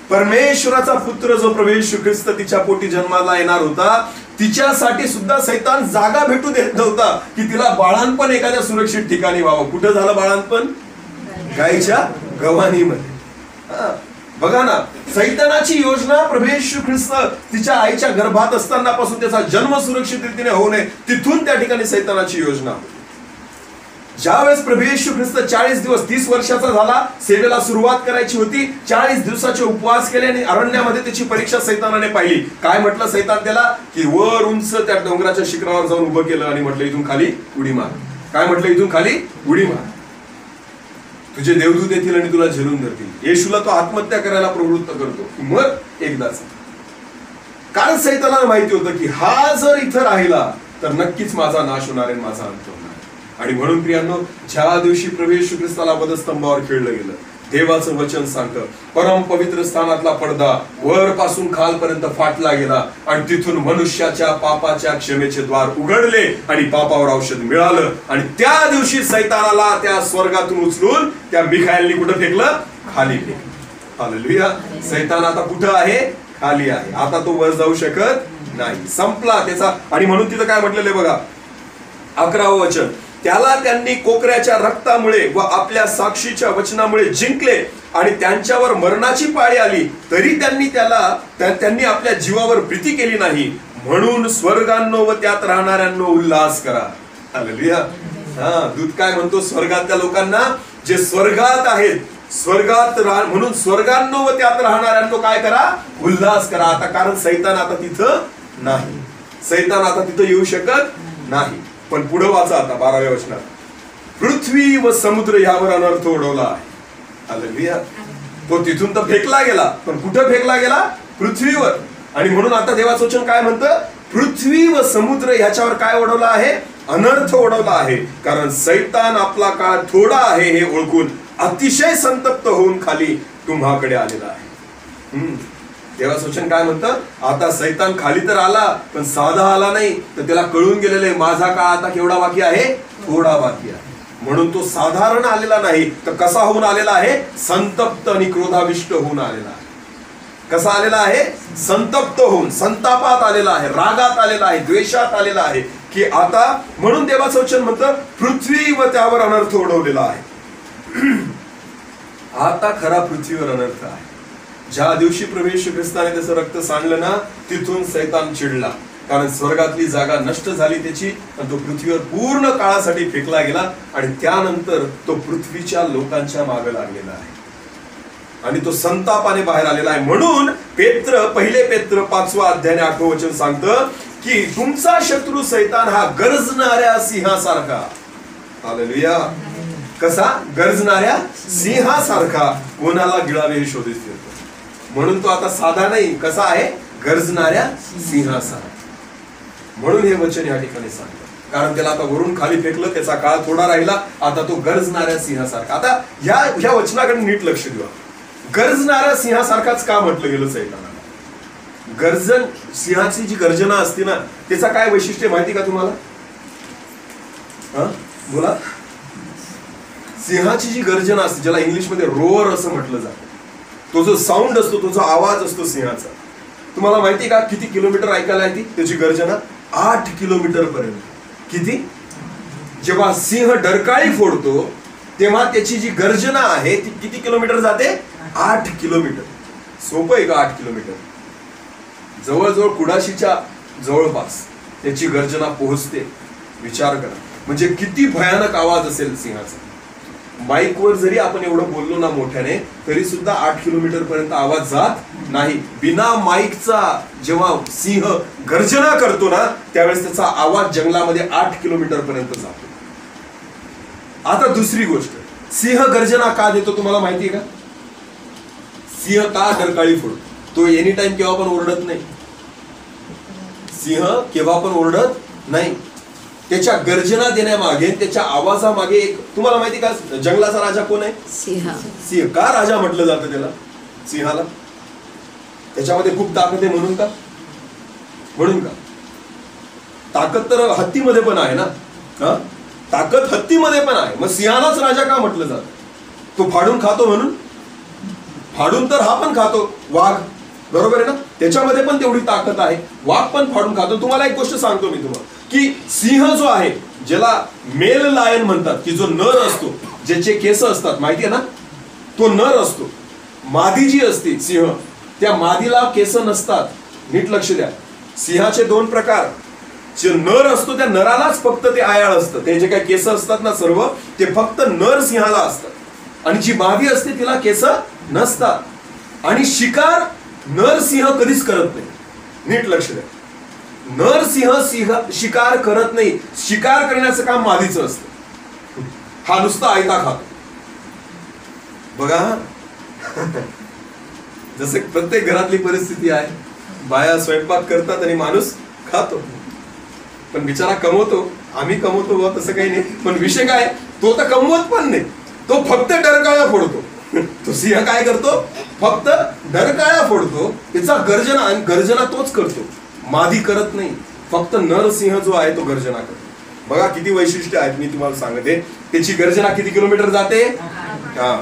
परमेश्वराचा पुत्र जो प्रभू येशू ख्रिस्त तिच्या पोटी जन्माला येणार होता, तिच्यासाठी सुद्धा सैतान जागा भेटू देत नव्हता की तिला बाळांपण एखाद्या सुरक्षित ठिकाणी व्हावं. कुठं झालं बाळांपण? गायीच्या गव्हाणीमध्ये. बघा ना, सैतानाची योजना प्रभू येशू ख्रिस्त तिच्या आईच्या गर्भात असताना पासून त्याचा जन्म सुरक्षित रीतीने होऊ नये, तिथून त्या ठिकाणी सैतानाची योजना. ज्यावेळेस प्रभू येशू ख्रिस्त 40 दिवस 30 वर्षाचा झाला, सेवेला सुरुवात करायची होती, 40 दिवसाचे उपवास केले आणि अरण्यामध्ये त्याची परीक्षा सैतानाने पाहिली. काय म्हटलं सैतान त्याला? की वर उंच त्या डोंगराच्या शिखरावर जाऊन उभं केलं आणि म्हटलं इथून खाली उडी मार. काय म्हटलं? इथून खाली उडी मार, तुझे देवदूत येतील आणि तुला झेलून धरतील. येशूला तो आत्महत्या करायला प्रवृत्त करतो, मग एकदाच. कारण सैतानाला माहिती होतं की हा जर इथं राहिला तर नक्कीच माझा नाश होणार आहे, माझा अंत होणार. आणि म्हणून प्रियांनो, ज्या दिवशी प्रभू येशू ख्रिस्ताला वधस्तंभावर खेळलं गेलं, देवाचं वचन सांगतं परम पवित्र स्थानातला पडदा वरपासून खालपर्यंत फाटला गेला आणि तिथून मनुष्याच्या पापाच्या क्षमेचे द्वार उघडले आणि पापावर औषध मिळालं. आणि त्या दिवशी सैतानाला त्या स्वर्गातून उचलून त्या मिखाएलनी कुठं फेकलं? खाली फेकलं. हालेलुया. सैतान आता कुठं आहे? खाली आहे. आता तो वर जाऊ शकत नाही, संपला त्याचा. आणि म्हणून तिथं काय म्हटलेलं आहे बघा, 11वं वचन, त्याला त्यांनी कोकऱ्याच्या रक्तामुळे व आपल्या साक्षीच्या वचनामुळे जिंकले आणि त्यांच्यावर मरणाची पाळी आली तरी त्यांनी आपल्या जीवावर प्रीती केली नाही. म्हणून स्वर्गांनो व त्यात राहणाऱ्यांनो उल्हास करा. हालेलुया. दूत काय म्हणतो स्वर्गातल्या लोकांना, जे स्वर्गात आहेत, स्वर्गात म्हणून स्वर्गांनो व त्यात राहणाऱ्यांनो काय करा? उल्हास करा. आता कारण सैतान आता तिथं नाही, सैतान आता तिथं येऊ शकत नाही. पण पुढे वाचा आता 12व्या वचनात, पृथ्वी व समुद्र यावर अनर्थ ओढवला आहे. हालेलुया. तो तिथून तर फेकला गेला, पण कुठं फेकला गेला? पृथ्वीवर. आणि म्हणून आता देवाचं वचन काय म्हणतं? पृथ्वी व समुद्र याच्यावर काय ओढवला आहे? अनर्थ ओढवला आहे. कारण सैतान आपला काळ थोडा आहे हे ओळखून अतिशय संतप्त होऊन खाली तुम्हाकडे आलेला आहे. देवाचं वचन काय म्हणतं? आता सैतान खाली तर आला, पण साधा आला नाही, तर त्याला कळून गेलेलं आहे माझा काळ आता केवढा बाकी आहे? थोडा बाकी आहे. म्हणून तो साधारण आलेला नाही, तर कसा होऊन आलेला आहे? संतप्त आणि क्रोधाविष्ट होऊन आलेला आहे. कसा आलेला आहे? संतप्त होऊन, संतापात आलेला आहे, रागात आलेला आहे, द्वेषात आलेला आहे. की आता म्हणून देवाचं वचन म्हणतं पृथ्वी व त्यावर अनर्थ ओढवलेला आहे. आता खरा पृथ्वीवर अनर्थ आहे. ज्या दिवशी प्रभू येशू ख्रिस्ताने त्याचं रक्त सांडलं ना, तिथून सैतान चिडला. कारण स्वर्गातली जागा नष्ट झाली त्याची आणि तो पृथ्वीवर पूर्ण काळासाठी फेकला गेला. आणि त्यानंतर तो पृथ्वीच्या लोकांच्या मागे लागलेला आहे आणि तो संतापाने बाहेर आलेला आहे. म्हणून पहिले पेत्र 5वा अध्याय 8वं वचन सांगतं की तुमचा शत्रू सैतान हा गरजणाऱ्या सिंहासारखा. हालेलुया. कसा? गरजणाऱ्या सिंहासारखा कोणाला गिळावे हे शोधित फिरतो. म्हणून तो आता साधा नाही, कसा आहे? गरजणाऱ्या सिंहासारखा. म्हणून हे वचन या ठिकाणी सांगतं, कारण त्याला आता वरून खाली फेकलं, त्याचा काळ थोडा राहिला, आता तो गरजणाऱ्या सिंहासारखा. आता ह्या वचनाकडे नीट लक्ष देऊ. गरजणाऱ्या सिंहासारखाच का म्हटलं गेलं सैतानाला? गर्जन, सिंहाची जी गर्जना असते ना, त्याचा काय वैशिष्ट्य माहिती का तुम्हाला? बोला. सिंहाची जी गर्जना असते, ज्याला इंग्लिशमध्ये रोअर असं म्हटलं जातं, तो जो साऊंड असतो, तो जो आवाज असतो सिंहाचा, तुम्हाला माहिती का किती किलोमीटर ऐकायला येते त्याची गर्जना? 8 किलोमीटर पर्यंत. किती? जेव्हा सिंह डरकाळी फोडतो तेव्हा त्याची जी गर्जना आहे ती किती किलोमीटर जाते? 8 किलोमीटर. सोपं आहे का 8 किलोमीटर? जवळजवळ कुडाशीच्या जवळपास त्याची गर्जना पोहोचते. विचार करा, म्हणजे किती भयानक आवाज असेल सिंहाचा. माईकवर जरी आपण एवढं बोललो ना मोठ्याने, तरी सुद्धा 8 किलोमीटर पर्यंत आवाज जात नाही. बिना माईकचा जेव्हा सिंह गर्जना करतो ना, त्यावेळेस त्याचा आवाज जंगलामध्ये 8 किलोमीटर पर्यंत जातो. आता दुसरी गोष्ट, सिंह गर्जना का देतो तुम्हाला माहितीये का? सिंह का डरकाळी फोडतो? तो एनी टाइम केव्हा पण ओरडत नाही. सिंह केव्हा पण ओरडत नाही. त्याच्या गर्जना देण्यामागे, त्याच्या आवाजामागे एक, तुम्हाला माहिती का जंगलाचा राजा कोण आहे? सिंह. सिंह का राजा म्हटलं जातं त्याला, सिंहाला? त्याच्यामध्ये खूप ताकद आहे म्हणून का? म्हणून का? ताकद तर हत्तीमध्ये पण आहे ना. ताकद हत्तीमध्ये पण आहे, मग सिंहालाच राजा का म्हटलं जातं? तो फाडून खातो म्हणून? फाडून तर हा पण खातो वाघ, बरोबर आहे ना? त्याच्यामध्ये पण तेवढी ताकद आहे, वाघ पण फाडून खातो. तुम्हाला एक गोष्ट सांगतो मी तुम्हाला, की सिंह जो आहे, ज्याला मेल लायन म्हणतात, की जो नर असतो, ज्याचे केस असतात, माहितीये ना, तो नर असतो. मादी जी असते सिंह, त्या मादीला केस नसतात. नीट लक्ष द्या. सिंहाचे 2 प्रकार. जे नर असतो त्या नरालाच फक्त ते आयाळ असतं, ते जे काही केस असतात ना सर्व, ते फक्त नर सिंहाला असतात. आणि जी मादी असते तिला केस नसतात. आणि शिकार नर सिंह कधीच करत नाही. नीट लक्ष द्या. नर सिंह शिकार करत नाही. शिकार करण्याचं काम मादीचं असतं. हा नुसता आयता खातो. बघा जसे प्रत्येक घरातली परिस्थिती आहे, बाया स्वयंपाक करतात आणि माणूस खातो. पण बिचारा कमवतो, आम्ही कमवतो बा, तसं काही नाही. पण विषय काय, तो तर कमवत पण नाही, तो फक्त डरकाळ्या फोडतो. तो सिंह काय करतो? फक्त डरकाळ्या फोडतो. त्याचा गर्जना, आणि गर्जना तोच करतो, मादी करत नाही. फक्त नरसिंह जो आहे तो गर्जना करतो. बघा किती वैशिष्ट्य आहेत मी तुम्हाला सांगते. त्याची गर्जना किती किलोमीटर जाते? हा.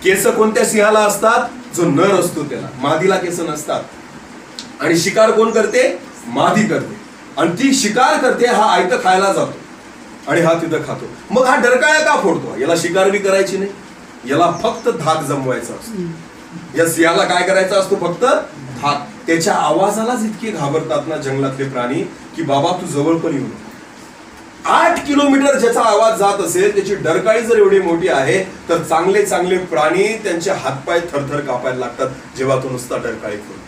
केस कोणत्या सिंहाला असतात? जो नर असतो त्याला. मादीला केस नसतात. आणि शिकार कोण करते? मादी करते. आणि ती शिकार करते, हा आयतं खायला जातो आणि हा तिथं खातो. मग हा डरकाळ्या का फोडतो? याला शिकार बी करायची नाही, याला फक्त धाक जमवायचा असतो. या सिंहाला काय करायचा असतो? फक्त धाक. त्याच्या आवाजालाच इतके घाबरतात ना जंगलातले प्राणी, की बाबा तू जवळ पण येऊ नको. 8 किलोमीटर ज्याचा आवाज जात असेल, त्याची डरकाळी जर एवढी मोठी आहे, तर चांगले चांगले प्राणी त्यांचे हातपाय थरथर कापायला लागतात जेव्हा तो नुसता डरकाळी फोडतो.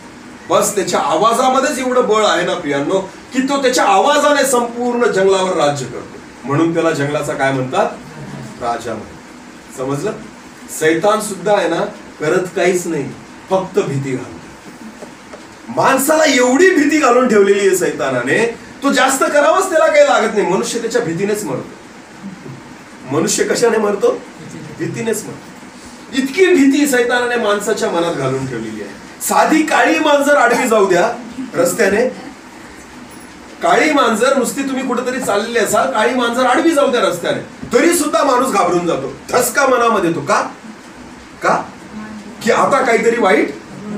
बस त्याच्या आवाजामध्येच एवढं बळ आहे ना प्रियांनो, की तो त्याच्या आवाजाने संपूर्ण जंगलावर राज्य करतो. म्हणून त्याला जंगलाचा काय म्हणतात? राजा म्हणतात. समजलं? सैतान सुद्धा आहे ना, करत काहीच नाही, फक्त भीती घालतो. माणसाला एवढी भीती घालून ठेवलेली आहे सैतानाने, तो जास्त करावाच त्याला काही लागत नाही. मनुष्य त्याच्या भीतीनेच मरतो. मनुष्य कशाने मरतो? भीतीनेच मरतो. इतकी भीती सैतानाने माणसाच्या मनात घालून ठेवलेली आहे. साधी काळी मांजर आडवी जाऊ द्या रस्त्याने, काळी मांजर नुसती तुम्ही कुठेतरी चाललेली असाल, काळी मांजर आडवी जाऊ द्या रस्त्याने, तरी सुद्धा माणूस घाबरून जातो. ठसका मनामध्ये तो का का की आता काहीतरी वाईट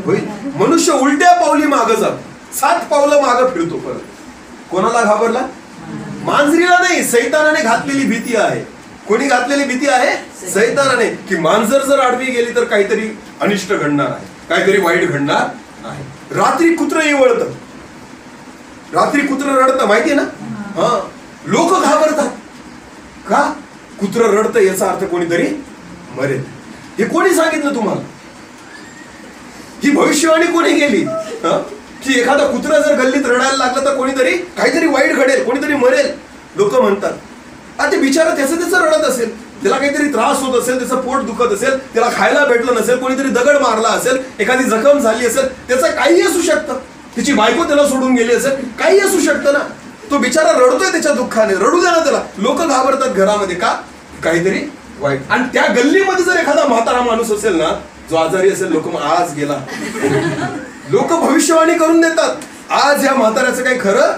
होईल. मनुष्य उलट्या पावली मागं जातो, 7 पावलं मागं फिरतो परत. कोणाला घाबरला? मांजरीला नाही, सैतानाने घातलेली भीती आहे. कोणी घातलेली भीती आहे? सैतानाने. की मांजर जर आडवी गेली तर काहीतरी अनिष्ट घडणार आहे, काहीतरी वाईट घडणार आहे. रात्री कुत्रं इवळतं, रात्री कुत्रं रडतं, माहितीये ना? हा. लोक घाबरतात का? कुत्रं रडतं याचा अर्थ कोणीतरी मरेल. हे कोणी सांगितलं तुम्हाला? ही भविष्यवाणी कोणी केली? की एखादा कुत्रा जर गल्लीत रडायला लागला तर कोणीतरी काहीतरी वाईट घडेल, कोणीतरी मरेल. लोक म्हणतात. ते बिचारा त्याचं रडत असेल, त्याला काहीतरी त्रास होत असेल, त्याचं पोट दुखत असेल, त्याला खायला भेटलं नसेल, कोणीतरी दगड मारला असेल, एखादी जखम झाली असेल, त्याचं काही असू शकतं. त्याची बायको त्याला सोडून गेली असेल, काही असू शकतं ना. तो बिचारा रडतोय त्याच्या दुःखाने, रडू द्या ना त्याला. लोक घाबरतात घरामध्ये का? काहीतरी वाईट. आणि त्या गल्लीमध्ये जर एखादा म्हातारा माणूस असेल ना, जो आजारी असेल, लोक आज गेला, लोक भविष्यवाणी करून देतात, आज या म्हाताऱ्याचं काही खरं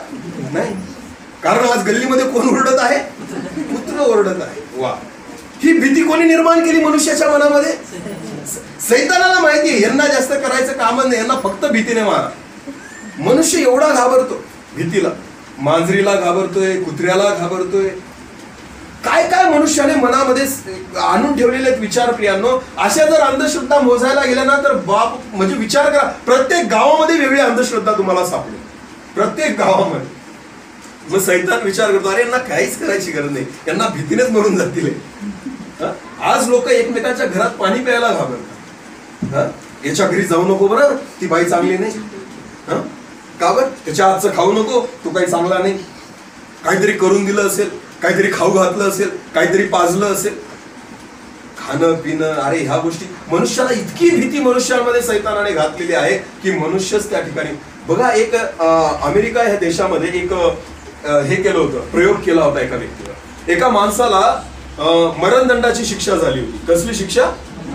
नाही. कारण आज गल्लीमध्ये कोण ओरडत आहे? कुत्रं ओरडत आहे. वा. ही भीती कोणी निर्माण केली मनुष्याच्या मनामध्ये? सैतानाला माहितीये यांना जास्त करायचं काम नाही, यांना फक्त भीतीने मारा. मनुष्य एवढा घाबरतो भीतीला. मांजरीला घाबरतोय, कुत्र्याला घाबरतोय. काय काय मनुष्याने मनामध्ये आणून ठेवलेले आहेत विचार प्रियांनो. अशा जर अंधश्रद्धा मोजायला गेल्या ना तर बाप, म्हणजे विचार करा, प्रत्येक गावामध्ये वेगळी अंधश्रद्धा तुम्हाला सापडेल, प्रत्येक गावामध्ये. मग सैतान विचार करतो, अरे यांना काहीच करायची गरज नाही, यांना भीतीनेच मरून जातील. आज लोक एकमेकांच्या घरात पाणी प्यायला घाबरतात. याच्या घरी जाऊ नको बरं, ती बाई चांगली नाही. का बरं? त्याच्या हातचं खाऊ नको, तो काही चांगला नाही. काहीतरी करून दिलं असेल, काहीतरी खाऊ घातलं असेल, काहीतरी पाजलं असेल. खाणं पिणं, अरे ह्या गोष्टी, मनुष्याला इतकी भीती मनुष्यामध्ये सैतानाने घातलेली आहे की मनुष्यच त्या ठिकाणी. बघा, एक अमेरिका ह्या देशामध्ये एक हे केलं होतं, प्रयोग केला होता एका व्यक्तीवर. एका माणसाला मरणदंडाची शिक्षा झाली होती. कसली शिक्षा?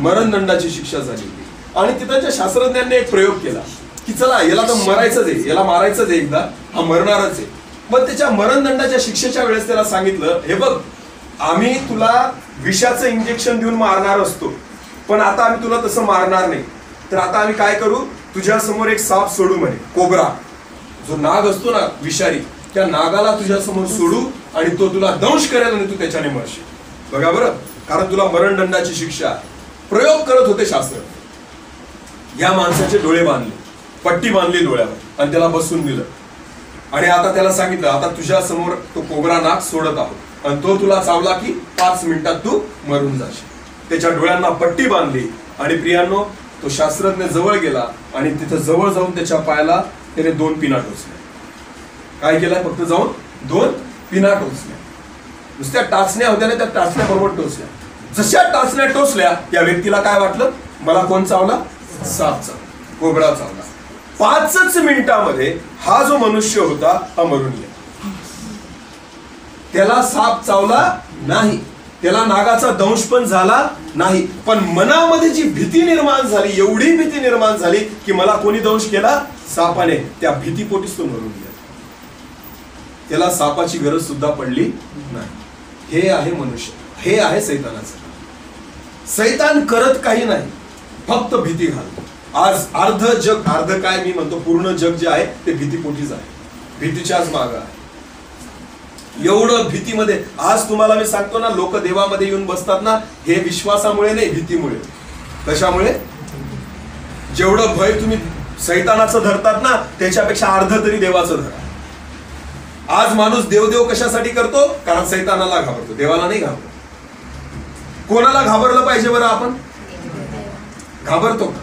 मरणदंडाची शिक्षा झाली होती. आणि तिथच्या शास्त्रज्ञांनी एक प्रयोग केला की चला याला तर मरायचंच आहे, याला मारायचंच आहे, एकदा हा मरणारच आहे. मग त्याच्या मरणदंडाच्या शिक्षेच्या वेळेस त्याला सांगितलं, हे बघ, आम्ही तुला विषाचं इंजेक्शन देऊन मारणार असतो, पण आता आम्ही तुला तसं मारणार नाही. तर आता आम्ही काय करू, तुझ्या समोर एक साप सोडू म्हणे, कोबरा, जो नाग असतो ना विषारी, त्या नागाला तुझ्या समोर सोडू आणि तो तुला दंश करेल आणि तू त्याच्याने मरशील. बघा बरं, कारण तुला मरणदंडाची शिक्षा. प्रयोग करत होते शास्त्र. या माणसाचे डोळे बांधले, पट्टी बांधली डोळ्यावर आणि त्याला बसून दिलं. आणि आता त्याला सांगितलं, आता तुझ्या समोर तो कोबरा नाग सोडत आहोत आणि तो तुला चावला की 5 मिनिटात तू मरून जाशील. त्याच्या डोळ्यांना पट्टी बांधली आणि प्रियांनो, तो शास्त्रज्ञ जवळ गेला आणि तिथं जवळ जाऊन त्याच्या पायाला त्याने 2 पिना टोचल्या. काय केलं, फक्त जाऊन 2 पिना टोचल्या. नुसत्या टाचण्या होत्या ना, त्या टाचण्या बरोबर टोचल्या. जशा टाचण्या टोचल्या, या व्यक्तीला काय वाटलं, मला कोण चावला, साप चावला, कोबरा चावला. 5च मिनिटामध्ये हा जो मनुष्य होता हा मरून गेला. त्याला साप चावला नाही, त्याला नागाचा दंश पण झाला नाही, पण मनामध्ये जी भीती निर्माण झाली, एवढी भीती निर्माण झाली की मला कोणी दंश केला, सापाने, त्या भीतीपोटीच तो मरून गेला. त्याला सापाची गरज सुद्धा पडली नाही. हे आहे मनुष्य, हे आहे सैतानाचं. सैतान करत काही नाही, फक्त भीती घालतो. आज अर्ध जग, अर्ध काय मी म्हणतो, पूर्ण जग जे आहे ते भीतीपोटीच आहे, भीतीच्याच माग आहे. एवढं भीतीमध्ये आज तुम्हाला मी सांगतो ना, लोक देवामध्ये येऊन बसतात ना, हे विश्वासामुळे नाही, भीतीमुळे. कशामुळे, जेवढं भय तुम्ही सैतानाचं धरतात ना, त्याच्यापेक्षा अर्ध तरी देवाचं धरा. आज माणूस देवदेव कशासाठी करतो, कारण सैतानाला घाबरतो, देवाला नाही घाबरतो. कोणाला घाबरलं पाहिजे बरं, आपण घाबरतो का?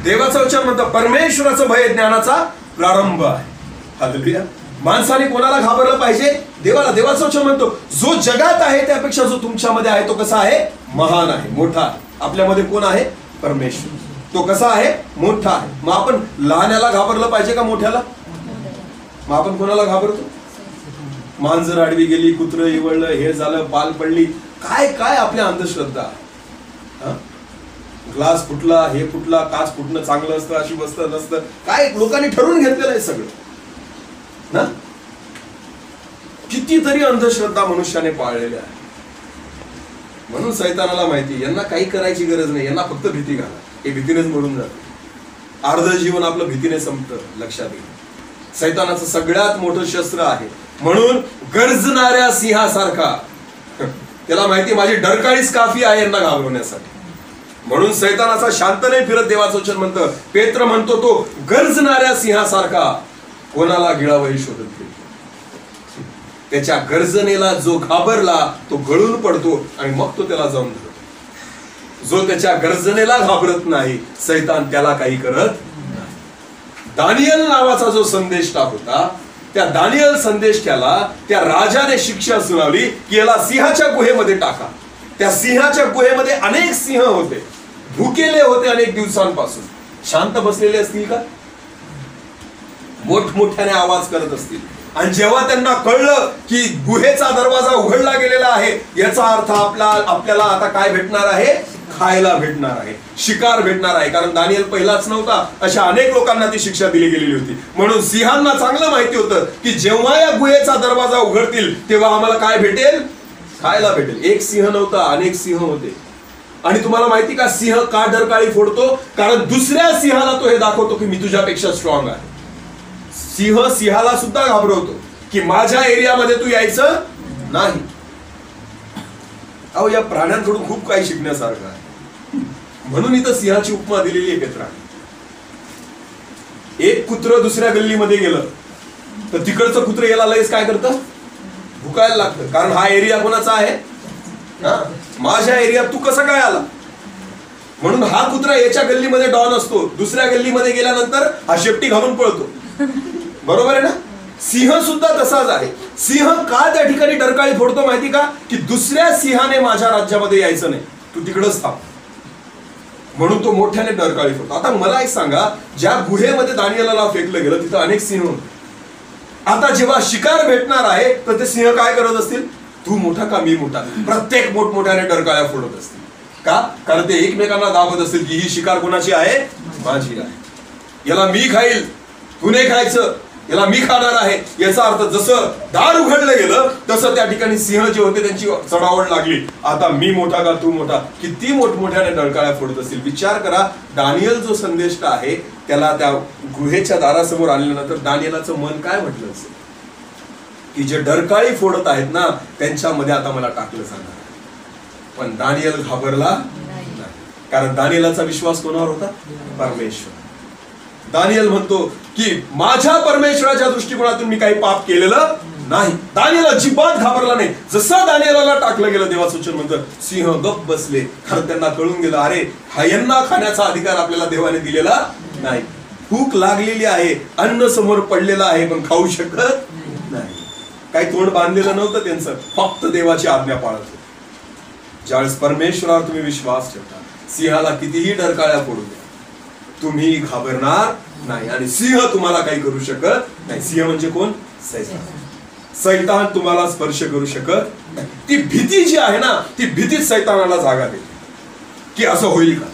देवाचं वचन म्हणतं, परमेश्वराचं भय ज्ञानाचा प्रारंभ आहे. हालेलुया. माणसाने कोणाला घाबरलं पाहिजे, देवाला. देवाचं वचन म्हणतो, जो जगात आहे त्यापेक्षा जो तुमच्यामध्ये आहे तो कसा आहे, महान आहे, मोठा आहे. आपल्यामध्ये कोण आहे, परमेश्वर. तो कसा आहे, मोठा आहे. मग आपण लहान्याला घाबरलं पाहिजे का मोठ्याला? मग आपण कोणाला घाबरतो? मांजर आडवी गेली, कुत्र इवळलं, हे झालं, पाल पडली, काय काय आपल्या अंधश्रद्धा. ग्लास फुटला, हे फुटला, काच फुटणं चांगलं असतं, अशी बसतं नसतं, काय लोकांनी ठरवून घेतलेलं आहे सगळं ना. कितीतरी अंधश्रद्धा मनुष्याने पाळलेल्या आहे. म्हणून सैतानाला माहिती, यांना काही करायची गरज नाही, यांना फक्त भीती घाला, हे भीतीनेच मरून जातं. अर्ध जीवन आपलं भीतीने संपतं. लक्षात घ्या, सैतानाचं सगळ्यात मोठं शस्त्र आहे. म्हणून गर्जणाऱ्या सिंहासारखा, त्याला माहिती माझी डरकाळीच काफी आहे यांना घाबरवण्यासाठी. म्हणून सैतानाचा शांत नाही फिरत. देवाचं वचन म्हणतं, पेत्र म्हणतो, तो गर्जणाऱ्या सिंहासारखा कोणाला गिळावही शोधत फिरतो. त्याच्या गर्जनेला जो घाबरला तो गळून पडतो आणि मग तो त्याला जाऊन धरतो. जो त्याच्या गर्जनेला घाबरत नाही, सैतान त्याला काही करत नाही. दानियल नावाचा जो संदेष्टा होता, त्या दानियल संदेष्टाला त्या राजाने शिक्षा सुनावली की याला सिंहाच्या गुहेमध्ये टाका. त्या सिंहाच्या गुहेमध्ये अनेक सिंह होते, भुकेले होते अनेक दिवसांपासून. शांत बसलेले असतील का? मोठमोठ्याने आवाज करत असतील. आणि जेव्हा त्यांना कळलं की गुहेचा दरवाजा उघडला गेलेला आहे, याचा अर्थ आपल्याला आता काय भेटणार आहे, खायला भेटणार आहे, शिकार भेटणार आहे. कारण दानियल पहिलाच नव्हता, अशा अनेक लोकांना ती शिक्षा दिली गेलेली होती. म्हणून सिंहांना चांगलं माहिती होतं की जेव्हा या गुहेचा दरवाजा उघडतील तेव्हा आम्हाला काय भेटेल, खायला भेटेल. एक सिंह नव्हता, अनेक सिंह होते. आणि तुम्हाला माहिती का सिंह का डरकाळी फोडतो? कारण दुसऱ्या सिंहाला तो हे दाखवतो की मी तुझ्यापेक्षा स्ट्रॉंग आहे. सिंह सिंहाला सुद्धा घाबरवतो की माझ्या एरियामध्ये तू यायचं नाही. अहो, या प्राण्यांकडून खूप काही शिकण्यासारखं आहे. म्हणून इथं सिंहाची उपमा दिलेली आहे पेत्राने. एक कुत्र दुसऱ्या गल्लीमध्ये गेलं तर तिकडचं कुत्र याला लगेच काय करतं, भुकायला लागतं. कारण हा एरिया कोणाचा आहे, माझ्या एरियात तू कसं काय आला. म्हणून हा कुत्रा याच्या गल्लीमध्ये डॉन असतो, दुसऱ्या गल्लीमध्ये गेल्यानंतर हा शेपटी घालून पळतो. बरोबर आहे ना? सिंह सुद्धा तसाच आहे. सिंह का त्या ठिकाणी डरकाळी फोडतो माहिती का? की दुसऱ्या सिंहाने माझ्या राज्यामध्ये यायचं नाही, तू तिकडच थांब. म्हणून तो मोठ्याने डरकाळी फोडतो. आता मला एक सांगा, ज्या गुहेमध्ये दानियेलाला फेकलं गेलं तिथं अनेक सिंह होते. आता जेव्हा शिकार भेटणार आहे तर ते सिंह काय करत असतील, तू मोठा का मी मोठा, प्रत्येक मोठमोठ्याने डरकाळ्या फोडत असतील. का? कारण ते एकमेकांना दाबत असतील की ही शिकार कोणाची आहे, माझी आहे. याला मी खाईल, तू नाही खायचं. याला मी खाणार आहे, याचा अर्थ जसं दार उघडलं गेलं तसं त्या ठिकाणी सिंह जे होते त्यांची चढावड लागली. आता मी मोठा का तू मोठा, किती मोठमोठ्याने डळकाळ्या फोडत असतील. विचार करा, दानियल जो संदेष्ट आहे त्याला त्या गुहेच्या दारासमोर आणल्यानंतर दानियलाचं मन काय म्हटलं असेल की जे डरकाळी फोडत आहेत ना त्यांच्यामध्ये आता मला टाकलं जाणार. पण दानियल घाबरला नाही, कारण दानियलाचा विश्वास कोणावर होता? परमेश्वर. दानियल म्हणतो की माझ्या परमेश्वराच्या दृष्टिकोनातून मी काही पाप केलेलं नाही. दानियल अजिबात घाबरला नाही. जसं दानियलाला टाकलं गेलं, देवाचं वचन म्हणतं सिंह गप्प बसले, कारण त्यांना कळून गेलं अरे यांना खाण्याचा अधिकार आपल्याला देवाने दिलेला नाही. भूक लागलेली आहे, अन्न समोर पडलेलं आहे, पण खाऊ शकत नाही. काही तोंड बांधलेलं नव्हतं त्यांचं, फक्त देवाची आज्ञा पाळत होते. ज्यावेळेस परमेश्वरावर तुम्ही विश्वास ठेवता, सिंहाला कितीही डरकाळ्या पडू द्या, तुम्ही घाबरणार नाही आणि सिंह तुम्हाला काही करू शकत नाही. सिंह म्हणजे कोण? सैतान. सैतान तुम्हाला स्पर्श करू शकत नाही. ती भीती जी आहे ना, ती भीतीच सैतानाला जागा देते की असं होईल का,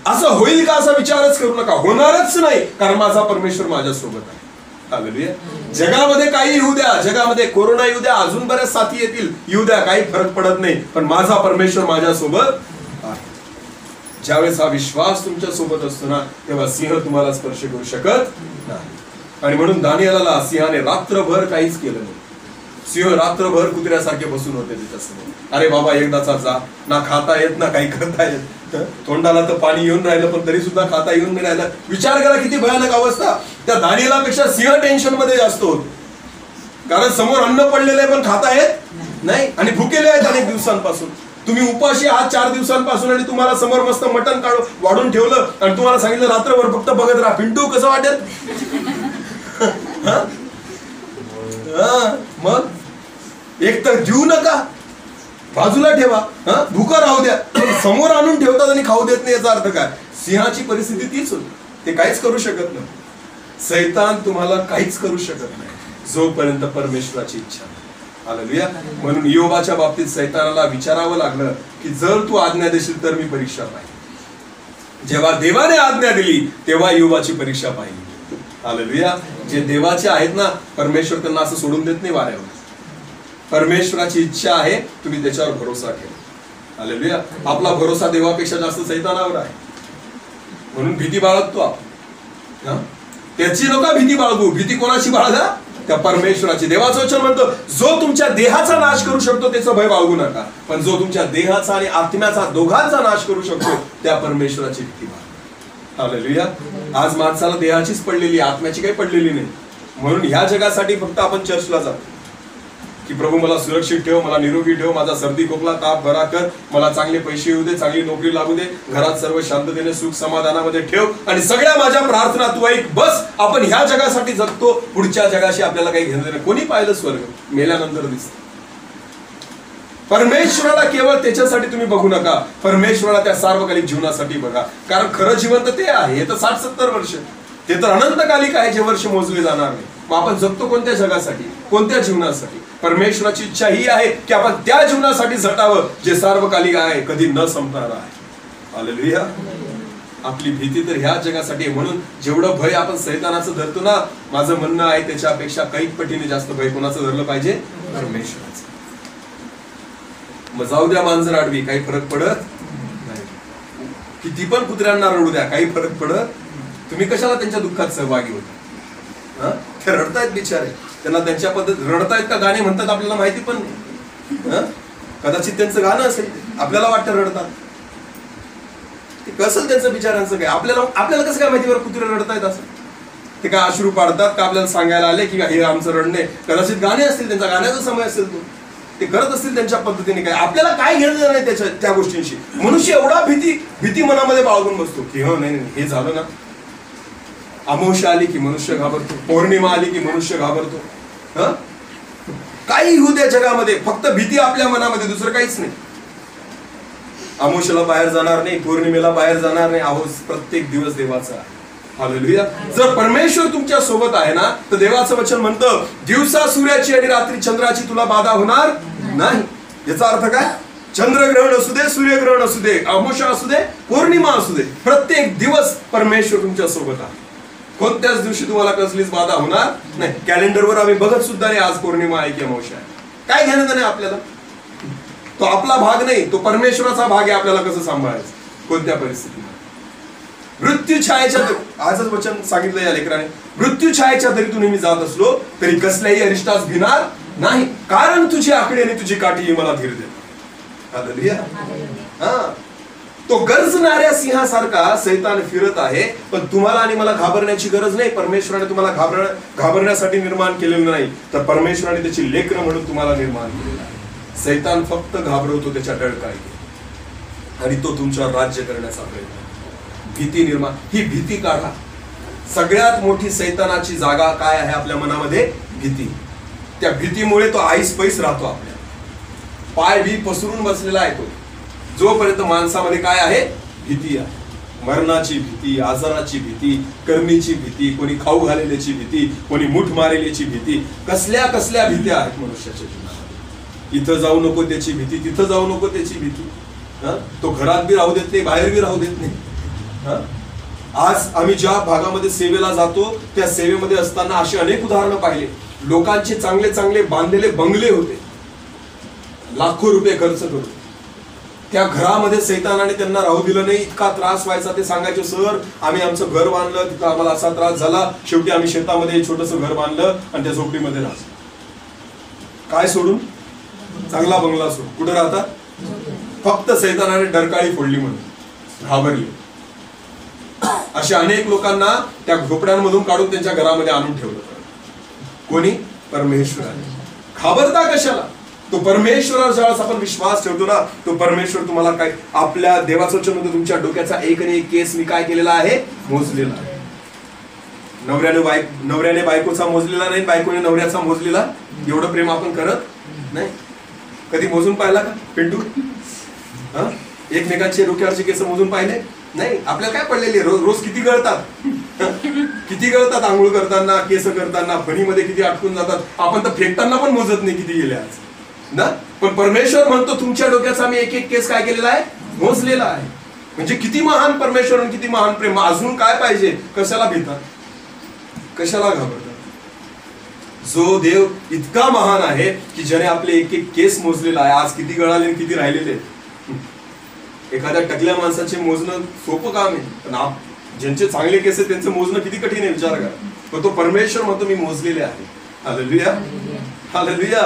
असं होईल का, असा विचारच करू नका. होणारच नाही, कारण माझा परमेश्वर माझ्यासोबत आहे. हालेलुया. जगामध्ये काही येऊ द्या, जगामध्ये कोरोना येऊ द्या, अजून बऱ्याच साथी येतील, येऊ द्या, काही फरक पडत नाही, पण माझा परमेश्वर माझ्यासोबत आहे. ज्यावेळेस हा विश्वास तुमच्या सोबत असतो ना, तेव्हा सिंह तुम्हाला स्पर्श करू शकत नाही. आणि म्हणून दानियेलाला सिंहाने रात्रभर काहीच केलं नाही. सिंह रात्रभर कुत्र्यासारखे बसून होते त्याच्यासमोर. अरे बाबा एकदाचा जा, ना खाता येत ना काही करता येत, तोंडाला तर पाणी येऊन राहिलं पण तरी सुद्धा खाता येऊन नाही राहिलं. विचार करा किती भयानक अवस्था. त्या दानियेलापेक्षा सिंह टेन्शन मध्ये जास्त होत, कारण समोर अन्न पडलेलं आहे पण खाता येत नाही आणि भुकेले आहेत अनेक दिवसांपासून. तुम्ही उपाशी आहात 4 दिवसांपासून आणि तुम्हाला समोर मस्त मटण वाढून ठेवलं आणि तुम्हाला सांगितलं रात्रभर फक्त बघत राहा. पिंटू कसं वाटेल? मग एक तर देऊ नका, बाजूला ठेवा, भुका राहू द्या, समोर आणून ठेवतात आणि खाऊ देत नाही. याचा अर्थ काय? सिंहाची परिस्थिती तीच होती. ते काहीच करू शकत नाही. सैतान तुम्हाला काहीच करू शकत नाही जोपर्यंत परमेश्वराची इच्छा. हालेलुया. म्हणून योबाच्या बाबतीत सैतानाला विचारावं लागलं की जर तू आज्ञा देशील तर मी परीक्षा पाहिली. जेव्हा देवाने आज्ञा दिली तेव्हा योबाची परीक्षा पाहिली. हालेलुया. जे देवाचे आहेत ना, परमेश्वर त्यांना असं सोडून देत नाही वाऱ्यावर. परमेश्वराची इच्छा आहे, तुम्ही त्याच्यावर भरोसा ठेवा. हालेलुया. आपला भरोसा देवापेक्षा जास्त सैतानावर आहे, म्हणून भीती बाळगतो आपण. त्याची नका भीती बाळगू. भीती कोणाची बाळगा? त्या परमेश्वराची. देवाचं वचन म्हणतं जो तुमच्या देहाचा नाश करू शकतो त्याचं भय बाळगू नका, पण जो तुमच्या देहाचा आणि आत्म्याचा दोघांचा नाश करू शकतो त्या परमेश्वराची भीती बाळगा. हालेलुया. आज माणसाला देहाचीच पडलेली, आत्म्याची काही पडलेली नाही. म्हणून ह्या जगासाठी फक्त आपण चर्चला जातो की प्रभू मला सुरक्षित ठेव, मला निरोगी ठेव, माझा सर्दी खोकला ताप बरा कर, मला चांगले पैसे येऊ दे, चांगली नोकरी लागू दे, घरात सर्व शांततेने सुख समाधानामध्ये ठेव आणि सगळ्या माझ्या प्रार्थना तू ऐक. बस आपण ह्या जगासाठी जगतो, पुढच्या जगाशी आपल्याला काही घेणं नाही. कोणी पाहिलं स्वर्ग? मेल्यानंतर दिसतं. परमेश्वराला केवळ त्याच्यासाठी तुम्ही बघू नका, परमेश्वराला त्या सार्वकालिक जीवनासाठी बघा. कारण खरं जीवन तर ते आहे, हे तर 60-70 वर्ष, ते तर अनंतकालिक आहे, जे वर्ष मोजले जाणार नाही. मग आपण जगतो कोणत्या जगासाठी, कोणत्या जीवनासाठी? परमेश्वराची इच्छा ही आहे की आपण त्या जीवनासाठी झटावं जे सार्वकालिक आहे, कधी न संपणार आहे. हालेलुया. आपली भीती तर ह्या जगासाठी आहे. म्हणून जेवढं भय आपण सैतानाचं धरतो ना, माझं म्हणणं आहे त्याच्यापेक्षा कैक पटीने जास्त भय कोणाचं धरलं पाहिजे? परमेश्वराचं. मग जाऊ द्या मांजर आडवी, काही फरक पडत नाही. किती पण कुत्र्यांना रडू द्या, काही फरक पडत. तुम्ही कशाला त्यांच्या दुःखात सहभागी होता? ते रडतायत बिचारे, त्यांना त्यांच्या पद्धत रडतायत का गाणे म्हणतात आपल्याला माहिती पण नाही. कदाचित त्यांचं गाणं असेल, आपल्याला वाटतं रडतात. ते कसं त्यांचं बिचारांचं काय, आपल्याला कसं काय माहिती बरं कुत्रे रडतायत असं? ते काय अश्रू पाडतात का आपल्याला सांगायला आले की हे आमचं रडणे? कदाचित गाणे असतील, त्यांचा गाण्याचा समय असेल, तो ते करत असतील त्यांच्या पद्धतीने. काय आपल्याला काय घेणं नाही त्याच्या त्या गोष्टींशी. मनुष्य एवढा भीती मनामध्ये बाळगून बसतो की हो नाही हे झालं ना, अमावस्या आली की मनुष्य घाबरतो, पौर्णिमा आली की मनुष्य घाबरतो. काही होऊ द्या जगामध्ये, फक्त भीती आपल्या मनामध्ये, दुसरं काहीच नाही. अमावस्याला बाहेर जाणार नाही, पौर्णिमेला बाहेर जाणार नाही. अहो प्रत्येक दिवस देवाचा आहे. हालेलुया. जर परमेश्वर तुमच्या सोबत आहे ना, तर देवाचं वचन म्हणतं दिवसा सूर्याची आणि रात्री चंद्राची तुला बाधा होणार नाही. याचा अर्थ काय? चंद्रग्रहण असू दे, सूर्यग्रहण असू दे, अमावस्या असू दे, पौर्णिमा असू दे, प्रत्येक दिवस परमेश्वर तुमच्या सोबत आहे. कोणत्याच दिवशी तुम्हाला कसलीच बाधा होणार नाही. कॅलेंडरवर आम्ही बघत सुद्धा नाही आज पौर्णिमा आहे की अमावस्या आहे. काय घेणं नाही आपल्याला. तो आपला भाग नाही, तो परमेश्वराचा भाग आहे. आपल्याला कसं सांभाळायचं कोणत्या परिस्थितीत. मृत्यू छायेच्या, आजच वचन सांगितलं या लेकराने, मृत्यू छायेच्या दरीतून मी जात असलो तरी कसल्याही अरिष्टास भिणार नाही, कारण तुझी आकडे आणि तुझी काठी मला धीर दे. हालेलुया. हा, तो गरजणाऱ्या सिंहासारखा सैतान फिरत आहे, पण तुम्हाला आणि मला घाबरण्याची गरज नाही. परमेश्वराने तुम्हाला घाबरण्यासाठी निर्माण केलेलं नाही, तर परमेश्वराने त्याची लेकरं म्हणून तुम्हाला निर्माण केलेलं आहे. सैतान फक्त घाबरवतो त्याच्या डळकाळी, आणि तो तुमच्यावर राज्य करण्याचा प्रयत्न. भीती निर्माण, ही भीती काढा. सगळ्यात मोठी सैतानाची जागा काय आहे आपल्या मनामध्ये? भीती. त्या भीतीमुळे तो आईस पैस राहतो. आपल्या पाय बी पसरून बसलेला आहे तो. जोपर्यंत माणसामध्ये काय आहे? भीती आहे. मरणाची भीती, आजाराची भीती, करणीची भीती, कोणी खाऊ घालेल्याची भीती, कोणी मुठ मारेल्याची भीती, कसल्या कसल्या भीत्या आहेत मनुष्याच्या जीवनामध्ये. इथं जाऊ नको त्याची भीती, तिथं जाऊ नको त्याची भीती. तो घरात बी राहू देत नाही, बाहेर बी राहू देत नाही. आज आम्ही ज्या भागामध्ये सेवेला जातो त्या सेवेमध्ये असताना अशी अनेक उदाहरणं पाहिले. लोकांचे चांगले चांगले बांधलेले बंगले होते, लाखो रुपये खर्च करून. त्या घरामध्ये सैतानाने त्यांना राहू दिलं नाही. इतका त्रास व्हायचा. ते सांगायचे, सर आम्ही आमचं घर बांधलं, तिथं आम्हाला असा त्रास झाला, शेवटी आम्ही शेतामध्ये छोटंसं घर बांधलं आणि त्या झोपडीमध्ये राहतो. काय सोडून? चांगला बंगला सोडून कुठं राहतात? फक्त सैतानाने डरकाळी फोडली म्हणून घाबरली. अशा अनेक लोकांना त्या झोपड्यांमधून काढून त्यांच्या घरामध्ये आणून ठेवलं. कोणी? परमेश्वराने. घाबरता कशाला? तो परमेश्वरावर ज्यावेळेस आपण विश्वास ठेवतो ना, तो परमेश्वर तुम्हाला काय, आपल्या देवाचं वचन मध्ये तुमच्या डोक्याचा एक आणि एक केस मी काय केलेला आहे? मोजलेला आहे. नवऱ्याने बायकोचा मोजलेला नाही, बायकोने नवऱ्याचा मोजलेला. एवढं प्रेम आपण करत नाही. कधी मोजून पाहिला का पिंटू? एकमेकांचे डोक्यावरचे केस मोजून पाहिले नाही? आपल्याला काय पडलेले रोज किती गळतात, किती गळतात. आंघोळ करताना, केस करताना, फणीमध्ये किती अटकून जातात. आपण तर फेकताना पण मोजत नाही किती गेले आज ना. पण परमेश्वर म्हणतो तुमच्या डोक्याचा मी एक एक केस काय केलेला आहे? मोजलेला आहे. म्हणजे किती महान परमेश्वर, किती महान प्रेम. अजून काय पाहिजे? कशाला भीतात, कशाला घाबरतात? जो देव इतका महान आहे की ज्याने आपले एक एक केस मोजलेला आहे. आज किती गळाले किती राहिलेले. एखाद्या टकल्या माणसाचे मोजणं सोपं काम आहे, पण ज्यांचे चांगले केस आहेत त्यांचं मोजणं किती कठीण आहे विचार करा. पण तो परमेश्वर म्हणतो मी मोजलेले आहे. Hallelujah, hallelujah.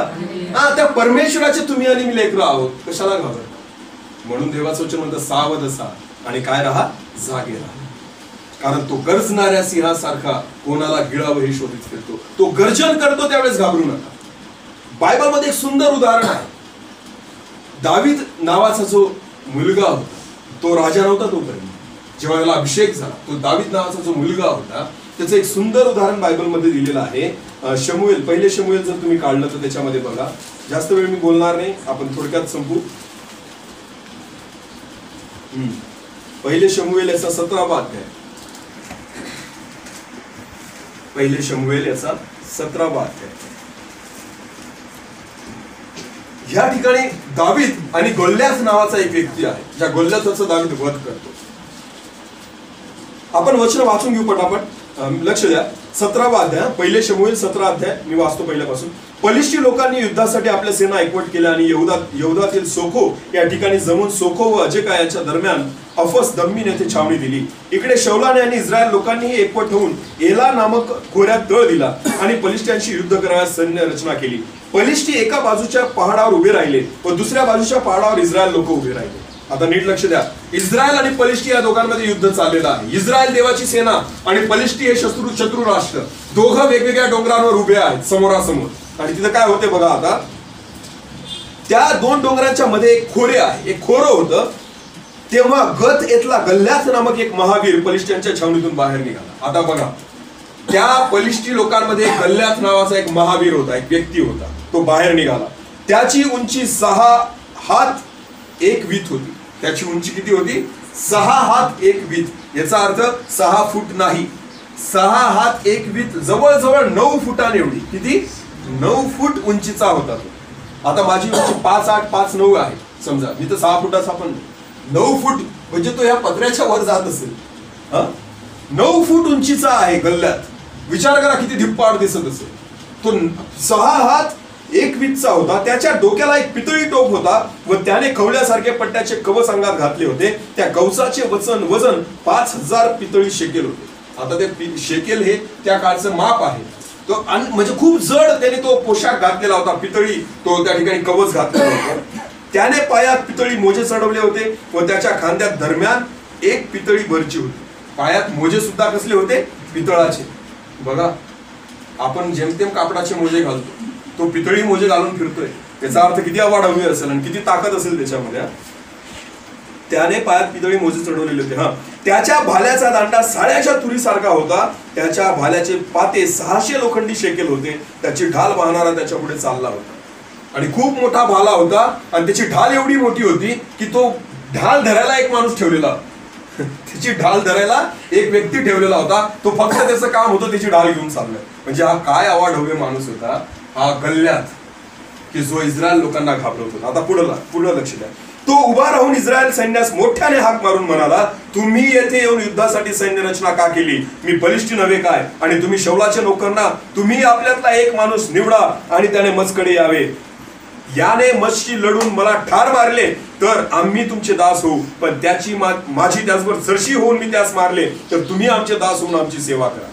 त्या परमेश्वराचे तुम्ही आणि मी लेकरं आहोत. कशाला घाबरता? म्हणून देवाचं वचन म्हणतं सावध असा आणि काय राहा? जागे राहा. कारण तो गरजणाऱ्या सिंहासारखा कोणाला गिळावं हे शोधित फिरतो. तो गर्जन करतो त्यावेळेस घाबरू नका. बायबलमध्ये एक सुंदर उदाहरण आहे. दावीद नावाचा जो मुलगा होता, तो राजा नव्हता तोपर्यंत. जेव्हा त्याला अभिषेक झाला, तो दावीद नावाचा जो मुलगा होता, त्याचं एक सुंदर उदाहरण बायबलमध्ये दिलेलं आहे. शमूएल, पहिले शमूएल जर तुम्ही काढलं तर त्याच्यामध्ये बघा. जास्त वेळ मी बोलणार नाही, आपण थोडक्यात संपू. पहिले शमूएल याचा 17वा अध्याय. पहिले शमूएल याचा 17वा अध्याय. या ठिकाणी दावीद आणि गोल्याथ नावाचा एक व्यक्ती आहे, ज्या गोल्याथाचा दावीद वध करतो. आपण वचन वाचून घेऊ पटापट. लक्ष द्या. 17वा अध्याय, पहिले शमूएल 17 अध्याय मी वाचतो पहिल्यापासून. पलिष्टी लोकांनी युद्धासाठी आपल्या सेना एकवट केल्या आणि यहूदातील सोखो या ठिकाणी जमून सोखो व अजेका यांच्या दरम्यान अफस दम्मीन येथे छावणी दिली. इकडे शौलाने आणि इस्रायल लोकांनीही एकवट होऊन एला नामक खोऱ्यात तळ दिला आणि पलिष्ट्यांशी युद्ध करायला सैन्य रचना केली. पलिष्टी एका बाजूच्या पहाडावर उभे राहिले व दुसऱ्या बाजूच्या पहाडावर इस्रायल लोक उभे राहिले. आता नीट लक्ष द्या. इस्रायल आणि पलिष्टी या दोघांमध्ये युद्ध चाललेलं आहे. इस्रायल देवाची सेना आणि पलिष्टी हे शत्रू राष्ट्र, दोघं वेगवेगळ्या डोंगरांवर उभे आहेत समोरासमोर. आणि तिथं काय होते बघा. आता त्या दोन डोंगरांच्या मध्ये एक खोरे आहे, एक खोरं होतं. तेव्हा गत येथला गल्ल्याथ नामक एक महावीर पलिष्ट्यांच्या छावणीतून बाहेर निघाला. आता बघा, त्या पलिष्टी लोकांमध्ये गल्ल्याथ नावाचा एक महावीर होता, एक व्यक्ती होता. तो बाहेर निघाला. त्याची उंची 6 हात 1 वीत होती. त्याची उंची किती होती? 6 हात 1 वीत. याचा अर्थ 6 फूट नाही, 6 हात 1 वीत, जवळजवळ 9 फुटाने एवढी. किती? 9 फूट उंचीचा होता तो. आता माझी उंची 5'8", 5'9" आहे समजा. मी तर 6 फुटाचा पण 9 फूट म्हणजे तो या पत्र्याच्या वर जात असेल. 9 फूट उंचीचा आहे गल्ल्यात. विचार करा किती धिप्पाड दिसत असेल. तो 6 हात 1 वीतचा होता. त्याच्या डोक्याला एक पितळी टोप होता व त्याने खवल्यासारखे पट्ट्याचे कवच अंगात घातले होते. त्या कवचाचे वजन 5000 पितळी शेकेल होते. आता ते शेकेल हे त्या काळचं माप आहे. तो म्हणजे खूप जड त्याने तो पोशाख घातलेला होता. पितळी तो त्या ठिकाणी कवच घातलेला होता. त्याने पायात पितळी मोजे चढवले होते व त्याच्या खांद्यात दरम्यान एक पितळी भरची होती. पायात मोजे सुद्धा कसले होते? पितळाचे. बघा, आपण जेमतेम कापडाचे मोजे घालतो, तो पितळी मोजे घालून फिरतोय. याचा अर्थ किती अवाढव्य असेल आणि किती ताकद असेल त्याच्यामध्ये. त्याने पायात पितळी मोजे चढवलेले होते. त्याच्या भाल्याचा दांडा साड्याच्या तुरीसारखा होता. त्याच्या भाल्याचे पाते 600 लोखंडी शेकेल होते. त्याची ढाल वाहणारा त्याच्या पुढे चालला होता. आणि खूप मोठा भाला होता आणि त्याची ढाल एवढी मोठी होती की तो ढाल धरायला एक माणूस ठेवलेला. त्याची ढाल धरायला एक व्यक्ती ठेवलेला होता. तो फक्त त्याचं काम होतं त्याची ढाल घेऊन चाललाय. म्हणजे हा काय अवाढव्य माणूस होता हा गल्ल्यात, की जो इस्रायल लोकांना घाबरवत होता. आता पुढं लक्ष द्या. तो उभा राहून इस्रायल सैन्यास मोठ्याने हाक मारून म्हणाला, तुम्ही येथे येऊन युद्धासाठी सैन्य रचना का केली? मी बलिष्ठ नव्हे काय? आणि तुम्ही शौलाचे नोकर ना? तुम्ही आपल्यातला एक माणूस निवडा आणि त्याने मजकडे यावे. याने मजशी लढून मला ठार मारले तर आम्ही तुमचे दास होऊ, पण त्याची माझी त्याचवर सरशी होऊन मी त्यास मारले तर तुम्ही आमचे दास होऊन आमची सेवा करा.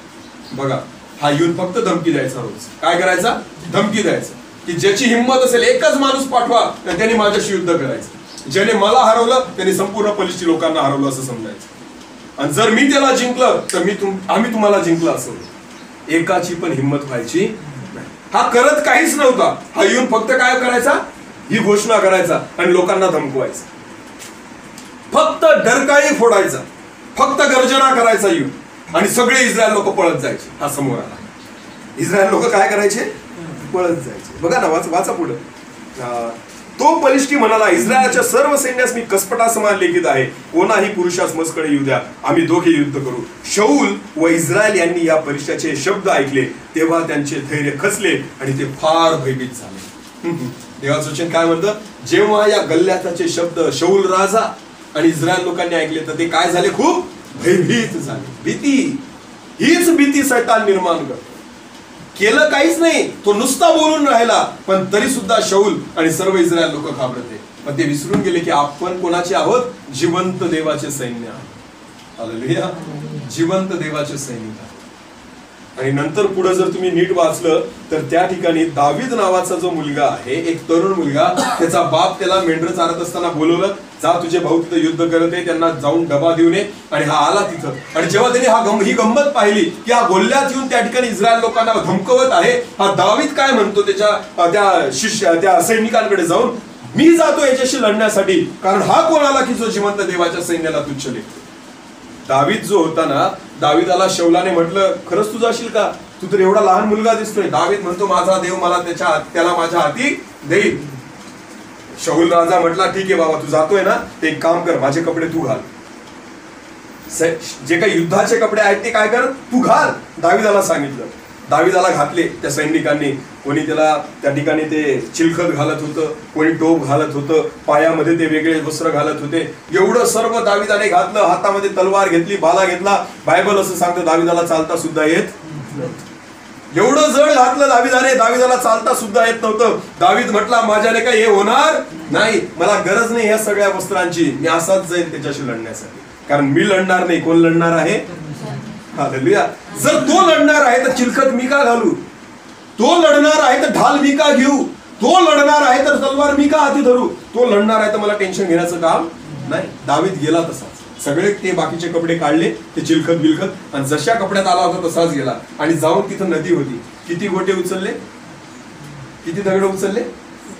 बघा, हा येऊन फक्त धमकी द्यायचा. रोज काय करायचा? धमकी द्यायचा. की ज्याची हिंमत असेल एकच माणूस पाठवा तर त्यांनी माझ्याशी युद्ध करायचं. ज्याने मला हरवलं त्यांनी संपूर्ण पलिष्ठी लोकांना हरवलं असं समजायचं. आणि जर मी त्याला जिंकलं तर आम्ही तुम्हाला जिंकलं असं. एकाची पण हिंमत व्हायची. हा करत काहीच नव्हता. हा येऊन फक्त काय करायचा? ही घोषणा करायचा आणि लोकांना धमकवायचा. फक्त डरकाळी फोडायचा, फक्त गर्जना करायचा येऊन, आणि सगळे इस्रायल लोक पळत जायचे. हा समोर आला. इस्रायल लोक काय करायचे? पळत जायचे. बघा ना, वाचा पुढे. तो बलिष्ठी म्हणाला, इस्रायलच्या सर्व सैन्यास मी कसपटासमान लेखित आहे. कोणाही पुरुषास मजकडे येऊ द्या, आम्ही दोघे युद्ध करू. शौल व इस्रायल यांनी या परिषदेचे शब्द ऐकले तेव्हा त्यांचे धैर्य खचले आणि ते फार भयभीत झाले. देवाचं वचन काय म्हणतं? जेव्हा या गल्ल्याताचे शब्द शौल राजा आणि इस्रायल लोकांनी ऐकले तर ते काय झाले? खूप भयभीत झाले. भीती, हीच भीती सैतान निर्माण करतो. केलं काहीच नाही, तो नुसता बोलून राहिला, पण तरी सुद्धा शौल आणि सर्व इस्रायल लोक घाबरते. पण ते विसरून गेले की आपण कोणाचे आहोत? जिवंत देवाचे सैन्य आहोत. हालेलुया, जिवंत देवाचे सैनिक आहोत. आणि नंतर पुढे जर तुम्ही नीट वाचलं तर त्या ठिकाणी दावीद नावाचा जो मुलगा आहे, एक तरुण मुलगा, त्याचा बाप त्याला मेंढर चारत असताना बोलवलं, जा तुझे भाऊ तिथं युद्ध करत आहे, त्यांना जाऊन डबा देऊन ये. आणि हा आला तिथं. आणि जेव्हा त्यांनी ही गंमत पाहिली की हा गोल्ल्यात येऊन त्या ठिकाणी इस्रायल लोकांना धमकवत आहे, हा दावीद काय म्हणतो त्या सैनिकांकडे जाऊन, मी जातो याच्याशी लढण्यासाठी, कारण हा कोण आला की जो जिवंत देवाच्या सैन्याला तुच्छ लेखतो. दावीद जो होता ना, दावीदाला शौलाने म्हटलं, खरंच तू जाशील का? तू तर एवढा लहान मुलगा दिसतोय. दावीद म्हणतो, माझा देव मला त्याला माझ्या हाती देईल. शौल राजा म्हटला, ठीक आहे बाबा, तू जातोय ना, ते एक काम कर, माझे कपडे तू घाल. जे काही युद्धाचे कपडे आहेत ते काय कर, तू घाल. दावीदाला सांगितलं. दावीदाला घातले त्या सैनिकांनी. कोणी त्याला त्या ठिकाणी ते चिलखत घालत होतं, कोणी टोप घालत होतं, पायामध्ये ते वेगळे वस्त्र घालत होते. एवढं सर्व दावीदाने घातलं. हातामध्ये तलवार घेतली, भाला घेतला. बायबल असं सांगतं दावीदाला चालता सुद्धा येत नव्हतं. एवढं जड घातलं दावीदाने, दावीदाला चालता सुद्धा येत नव्हतं. दावीद म्हटला, माझ्याने काय हे होणार नाही, मला गरज नाही ह्या सगळ्या वस्त्रांची, मी असाच जाईल त्याच्याशी लढण्यासाठी, कारण मी लढणार नाही. कोण लढणार आहे? हालेलुया. जर तो लढणार आहे तर चिलखत मी का घालू? तो लढणार आहे तर ढाल मी का घेऊ? तो लढणार आहे तर तलवार मी का हाती धरू? तो लढणार आहे तर मला टेन्शन घेण्याचं काम नाही. दावीद गेला तसाच. सगळे ते बाकीचे कपडे काढले, ते चिलखत बिलखत, आणि जशा कपड्यात आला होता तसाच गेला. आणि जाऊन तिथं नदी होती. किती गोटे उचलले? किती दगड उचलले?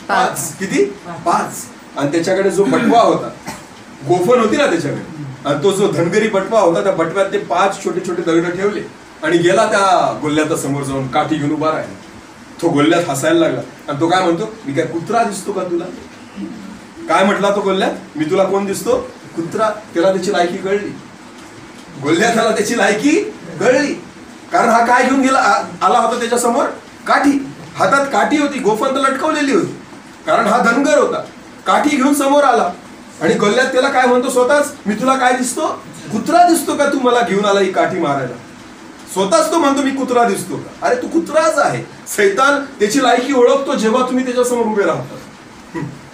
5. किती? 5. आणि त्याच्याकडे जो बटवा होता, गोफण होती ना त्याच्याकडे, आणि तो जो धनगरी बटवा होता, त्या बटव्यात ते 5 छोटे छोटे दगड ठेवले आणि गेला त्या गोल्ल्याच्या समोर जाऊन काठी घेऊन उभा राहिला. तो गोल्ल्यात हसायला लागला आणि तो काय म्हणतो, मी काय कुत्रा दिसतो का तुला? काय म्हटला तो गोल्ल्यात? मी तुला कोण दिसतो? कुत्रा. त्याला त्याची लायकी कळली. गोल्ल्याला त्याची लायकी कळली. कारण हा काय घेऊन गेला आला होता त्याच्या समोर? काठी. हातात काठी होती, गोफंत लटकवलेली होती, कारण हा धनगर होता. काठी घेऊन समोर आला आणि गोल्ल्यात त्याला काय म्हणतो स्वतःच, मी तुला काय दिसतो? कुत्रा दिसतो का तू मला घेऊन आला ही काठी मारायला? स्वतःच तो म्हणतो मी कुत्रा दिसतो का? अरे तू कुत्राच आहे. सैतान त्याची लायकी ओळखतो जेव्हा तुम्ही त्याच्यासमोर उभे राहता.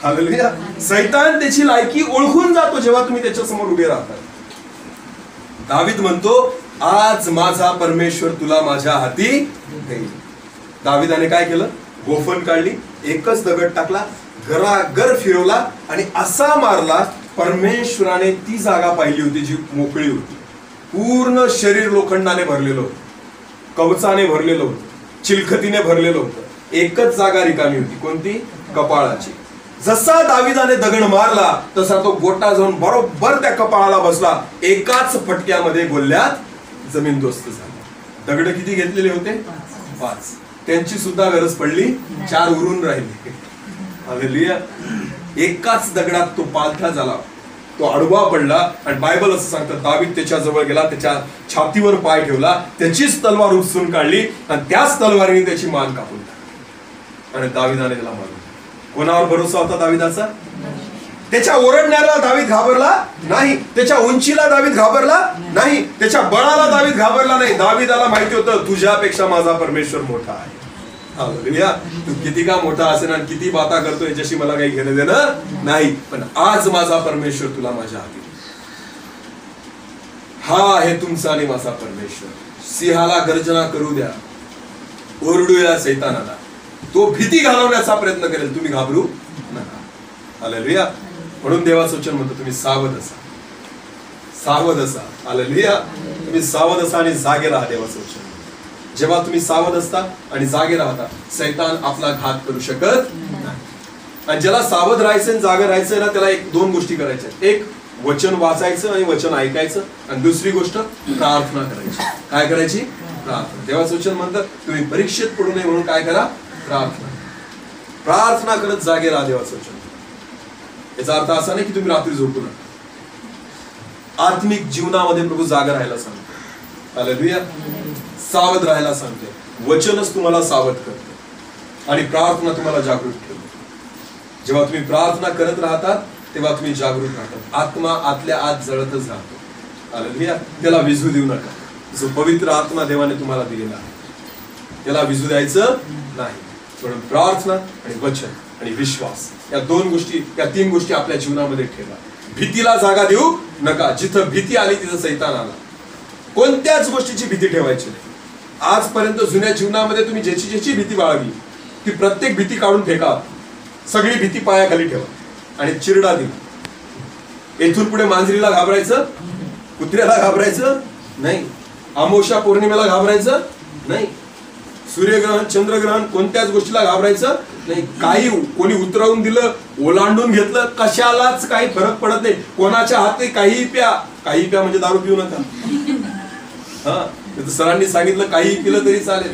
हालेलुया. सैतान त्याची लायकी ओळखून जातो जेव्हा तुम्ही त्याच्यासमोर उभे राहता. दावीद म्हणतो आज माझा परमेश्वर तुला माझ्या हाती देईल. दावीदाने काय केलं? गोफण काढली, एकच दगड टाकला, घराघर फिरवला आणि असा मारला. परमेश्वराने ती जागा पाहिली होती जी मोकळी होती. पूर्ण शरीर लोखंडाने भरलेलं होतं, कवचाने भरलेलं होतं, चिलखतीने भरलेलं होतं. एकच जागा रिकामी होती. कोणती? कपाळाची. जसा दावीदाने दगड मारला तसा तो गोटा जाऊन बरोबर त्या कपाळाला बसला. एकाच फटक्यामध्ये गोल्यात जमीनदोस्त झाला. दगड किती घेतलेले होते? 5. त्यांची सुद्धा गरज पडली, 4 उरून राहिले. हालेलुया. एकाच दगडात तो पालथा झाला, तो आडवा पडला. आणि बायबल असं सांगतं दावीद त्याच्या जवळ गेला, त्याच्या छातीवर पाय ठेवला, त्याचीच तलवार उपसून काढली आणि त्याच तलवारीने त्याची मान कापून टाकली आणि दावीदाने त्याला मारलं. कोणावर भरोसा होता दावीदाचा? त्याच्या ओरडण्याला दावीद घाबरला नाही, त्याच्या उंचीला दावीद घाबरला नाही, त्याच्या बळाला दावीद घाबरला नाही. दावीदाला माहिती होतं तुझ्यापेक्षा माझा परमेश्वर मोठा आहे. हालेलुया. तू किती का मोठा असेल आणि किती बाता करतो याच्याशी मला काही घेणं देणं नाही, पण आज माझा परमेश्वर तुला माझ्या हाती. हा आहे तुमचा आणि माझा परमेश्वर. सिंहाला गर्जना करू द्या, ओरडूया सैतानाला, तो भीती घालवण्याचा प्रयत्न करेल, तुम्ही घाबरू नका. हालेलुया. म्हणून देवाचं वचन म्हणतो तुम्ही सावध असा, सावध असा. हालेलुया. तुम्ही सावध असा आणि जागे राहा. देवाचं वचन जेव्हा तुम्ही सावध असता आणि जागे राहता सैतान आपला घात करू शकत नाही. आणि ज्याला सावध राहायचं जागे राहायचं ना त्याला 2 गोष्टी करायच्या. एक वचन वाचायचं आणि वचन ऐकायचं, आणि दुसरी गोष्ट प्रार्थना करायची. काय करायची? प्रार्थना. देवाचं वचन म्हणतं तुम्ही परीक्षेत पडू नये म्हणून काय करा? प्रार्थना. प्रार्थना करत जागे राहा. देवाचं वचन याचा अर्थ असा नाही की तुम्ही रात्री झोपू नका. आत्मिक जीवनामध्ये प्रभू जागा राहायला सांगतो. हालेलुया. सावध राहायला सांगते. वचनच तुम्हाला सावध करते आणि प्रार्थना तुम्हाला जागृत ठेवते. जेव्हा तुम्ही प्रार्थना करत राहतात तेव्हा तुम्ही जागृत राहतात. आत्मा आतल्या आत जळतच राहतो. हालेलुया. त्याला विझू देऊ नका. जो पवित्र आत्मा देवाने तुम्हाला दिलेला आहे त्याला विझू द्यायचं नाही. म्हणून प्रार्थना आणि वचन आणि विश्वास या 2 गोष्टी, या 3 गोष्टी आपल्या जीवनामध्ये ठेवा. भीतीला जागा देऊ नका. जिथं भीती आली तिथं सैतान आला. कोणत्याच गोष्टीची भीती ठेवायची नाही. आजपर्यंत जुन्या जीवनामध्ये तुम्ही ज्याची ज्याची भीती बाळगली ती प्रत्येक भीती काढून फेका. सगळी भीती पायाखाली ठेवा आणि चिरडा दिला. येथून पुढे मांजरीला घाबरायचं, कुत्र्याला घाबरायचं नाही, अमावस्या पौर्णिमेला घाबरायचं नाही, सूर्यग्रहण चंद्रग्रहण कोणत्याच गोष्टीला घाबरायचं नाही. काही कोणी उतरवून दिलं, ओलांडून घेतलं, कशालाच काही फरक पडत नाही. कोणाच्या हाती काही प्या. काही प्या म्हणजे दारू पिऊ नका. हा, सरांनी सांगितलं काही पिलं तरी चालेल.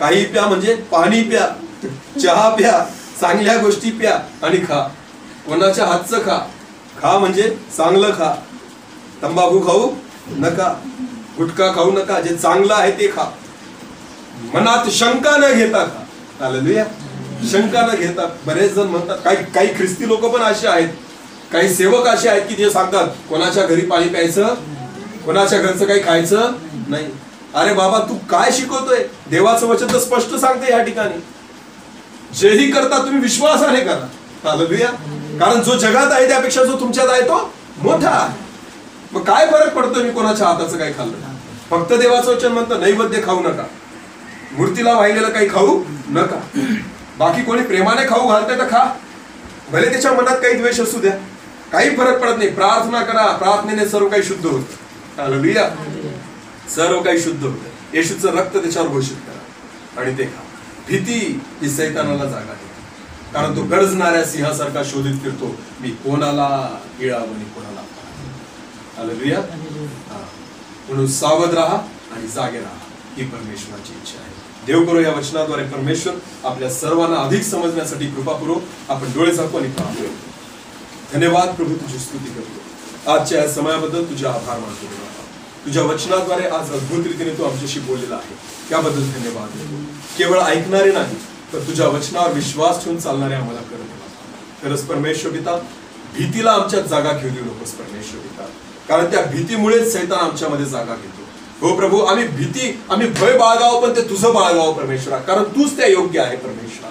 काही प्या म्हणजे पाणी प्या, चहा प्या, चांगल्या गोष्टी प्या आणि खा. कोणाच्या हातचं खा. खा म्हणजे चांगलं खा. तंबाखू खाऊ नका, गुटखा खाऊ नका. जे चांगलं आहे ते खा. मनात शंका न घेता खा. हालेलुया. शंका न घेता. बरेच जण म्हणतात, काही ख्रिस्ती लोक पण असे आहेत, काही सेवक असे आहेत की जे सांगतात कोणाच्या घरी पाणी प्यायचं, कोणाच्या घरचं काही खायचं नाही. अरे बाबा तू काय शिकवतोय? देवाचं वचन तर स्पष्ट सांगते या ठिकाणी, जेही करता तुम्ही विश्वासाने करा. हालेलुया. कारण जो जगात आहे त्यापेक्षा जो तुमच्यात आहे तो मोठा आहे. मग काय फरक पडतो मी कोणाच्या हाताचं काय खाल्लं? फक्त देवाचं वचन म्हणतं नैवेद्य खाऊ नका, मूर्तीला वाहिलेलं काही खाऊ नका. बाकी कोणी प्रेमाने खाऊ घालतंय तर खा, भले त्याच्या मनात काही द्वेष असू द्या, काही फरक पडत नाही. प्रार्थना करा, प्रार्थनेने सर्व काही शुद्ध होतं. हालेलुया. सर्व काही शुद्ध होतं. येशूचं रक्त त्याच्यावर घोषित करा आणि ते खा. भीती ही सैतानाला जागा देते, कारण तो गरजणाऱ्या सिंहासारखा शोधित फिरतो, मी कोणाला गिळावं आणि कोणाला. हालेलुया. म्हणून सावध राहा आणि जागे राहा ही परमेश्वराची इच्छा आहे. देव करो या वचनाद्वारे परमेश्वर आपल्या सर्वांना अधिक समजण्यासाठी कृपा करो. आपण डोळे झाकू आणि प्रार्थना करू. धन्यवाद प्रभू, तुझी स्तुती करतो आजच्या या समयाबद्दल. तुझे आभार मानतो. तुझ्या वचनाद्वारे आज अद्भुत रीतीने तू आमच्याशी बोललेला आहे, त्याबद्दल धन्यवाद देतो. केवळ ऐकणारे नाही तर तुझ्या वचनावर विश्वास ठेवून चालणारे आम्हाला करत. खरंच परमेश्वर पिता, भीतीला आमच्यात जागा घेऊ देऊ नकोस. परमेश्वर पिता, कारण त्या भीतीमुळेच सैतान आमच्यामध्ये जागा घेतो. हो प्रभू, आम्ही भय बाळगावं, पण ते तुझं बाळगावं परमेश्वरा, कारण तूच त्या योग्य आहे परमेश्वरा.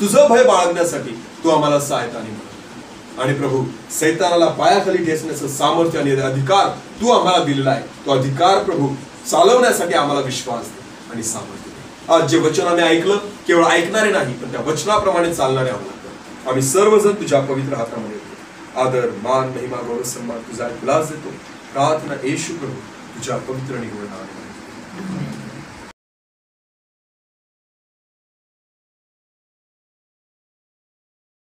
तुझं भय बाळगण्यासाठी तू आम्हाला सहायता आणि मदत. आणि प्रभू, सैतानाला पायाखाली ठेचण्याचं सामर्थ्य आणि अधिकार तू आम्हाला दिलेला आहे. तो अधिकार प्रभू चालवण्यासाठी आम्हाला विश्वास दे आणि सामर्थ्य दे. आज जे वचन आम्ही ऐकलं, केवळ ऐकणारे नाही, पण त्या वचनाप्रमाणे चालणारे आम्हाला कर. आम्ही सर्वजण तुझ्या पवित्र हातामध्ये येतो. आदर, मान, महिमा, गौरव, सन्मान तुझा तुलाच देतो. प्रार्थना येशू प्रभू तुझ्या पवित्र आणि गोड नावाने.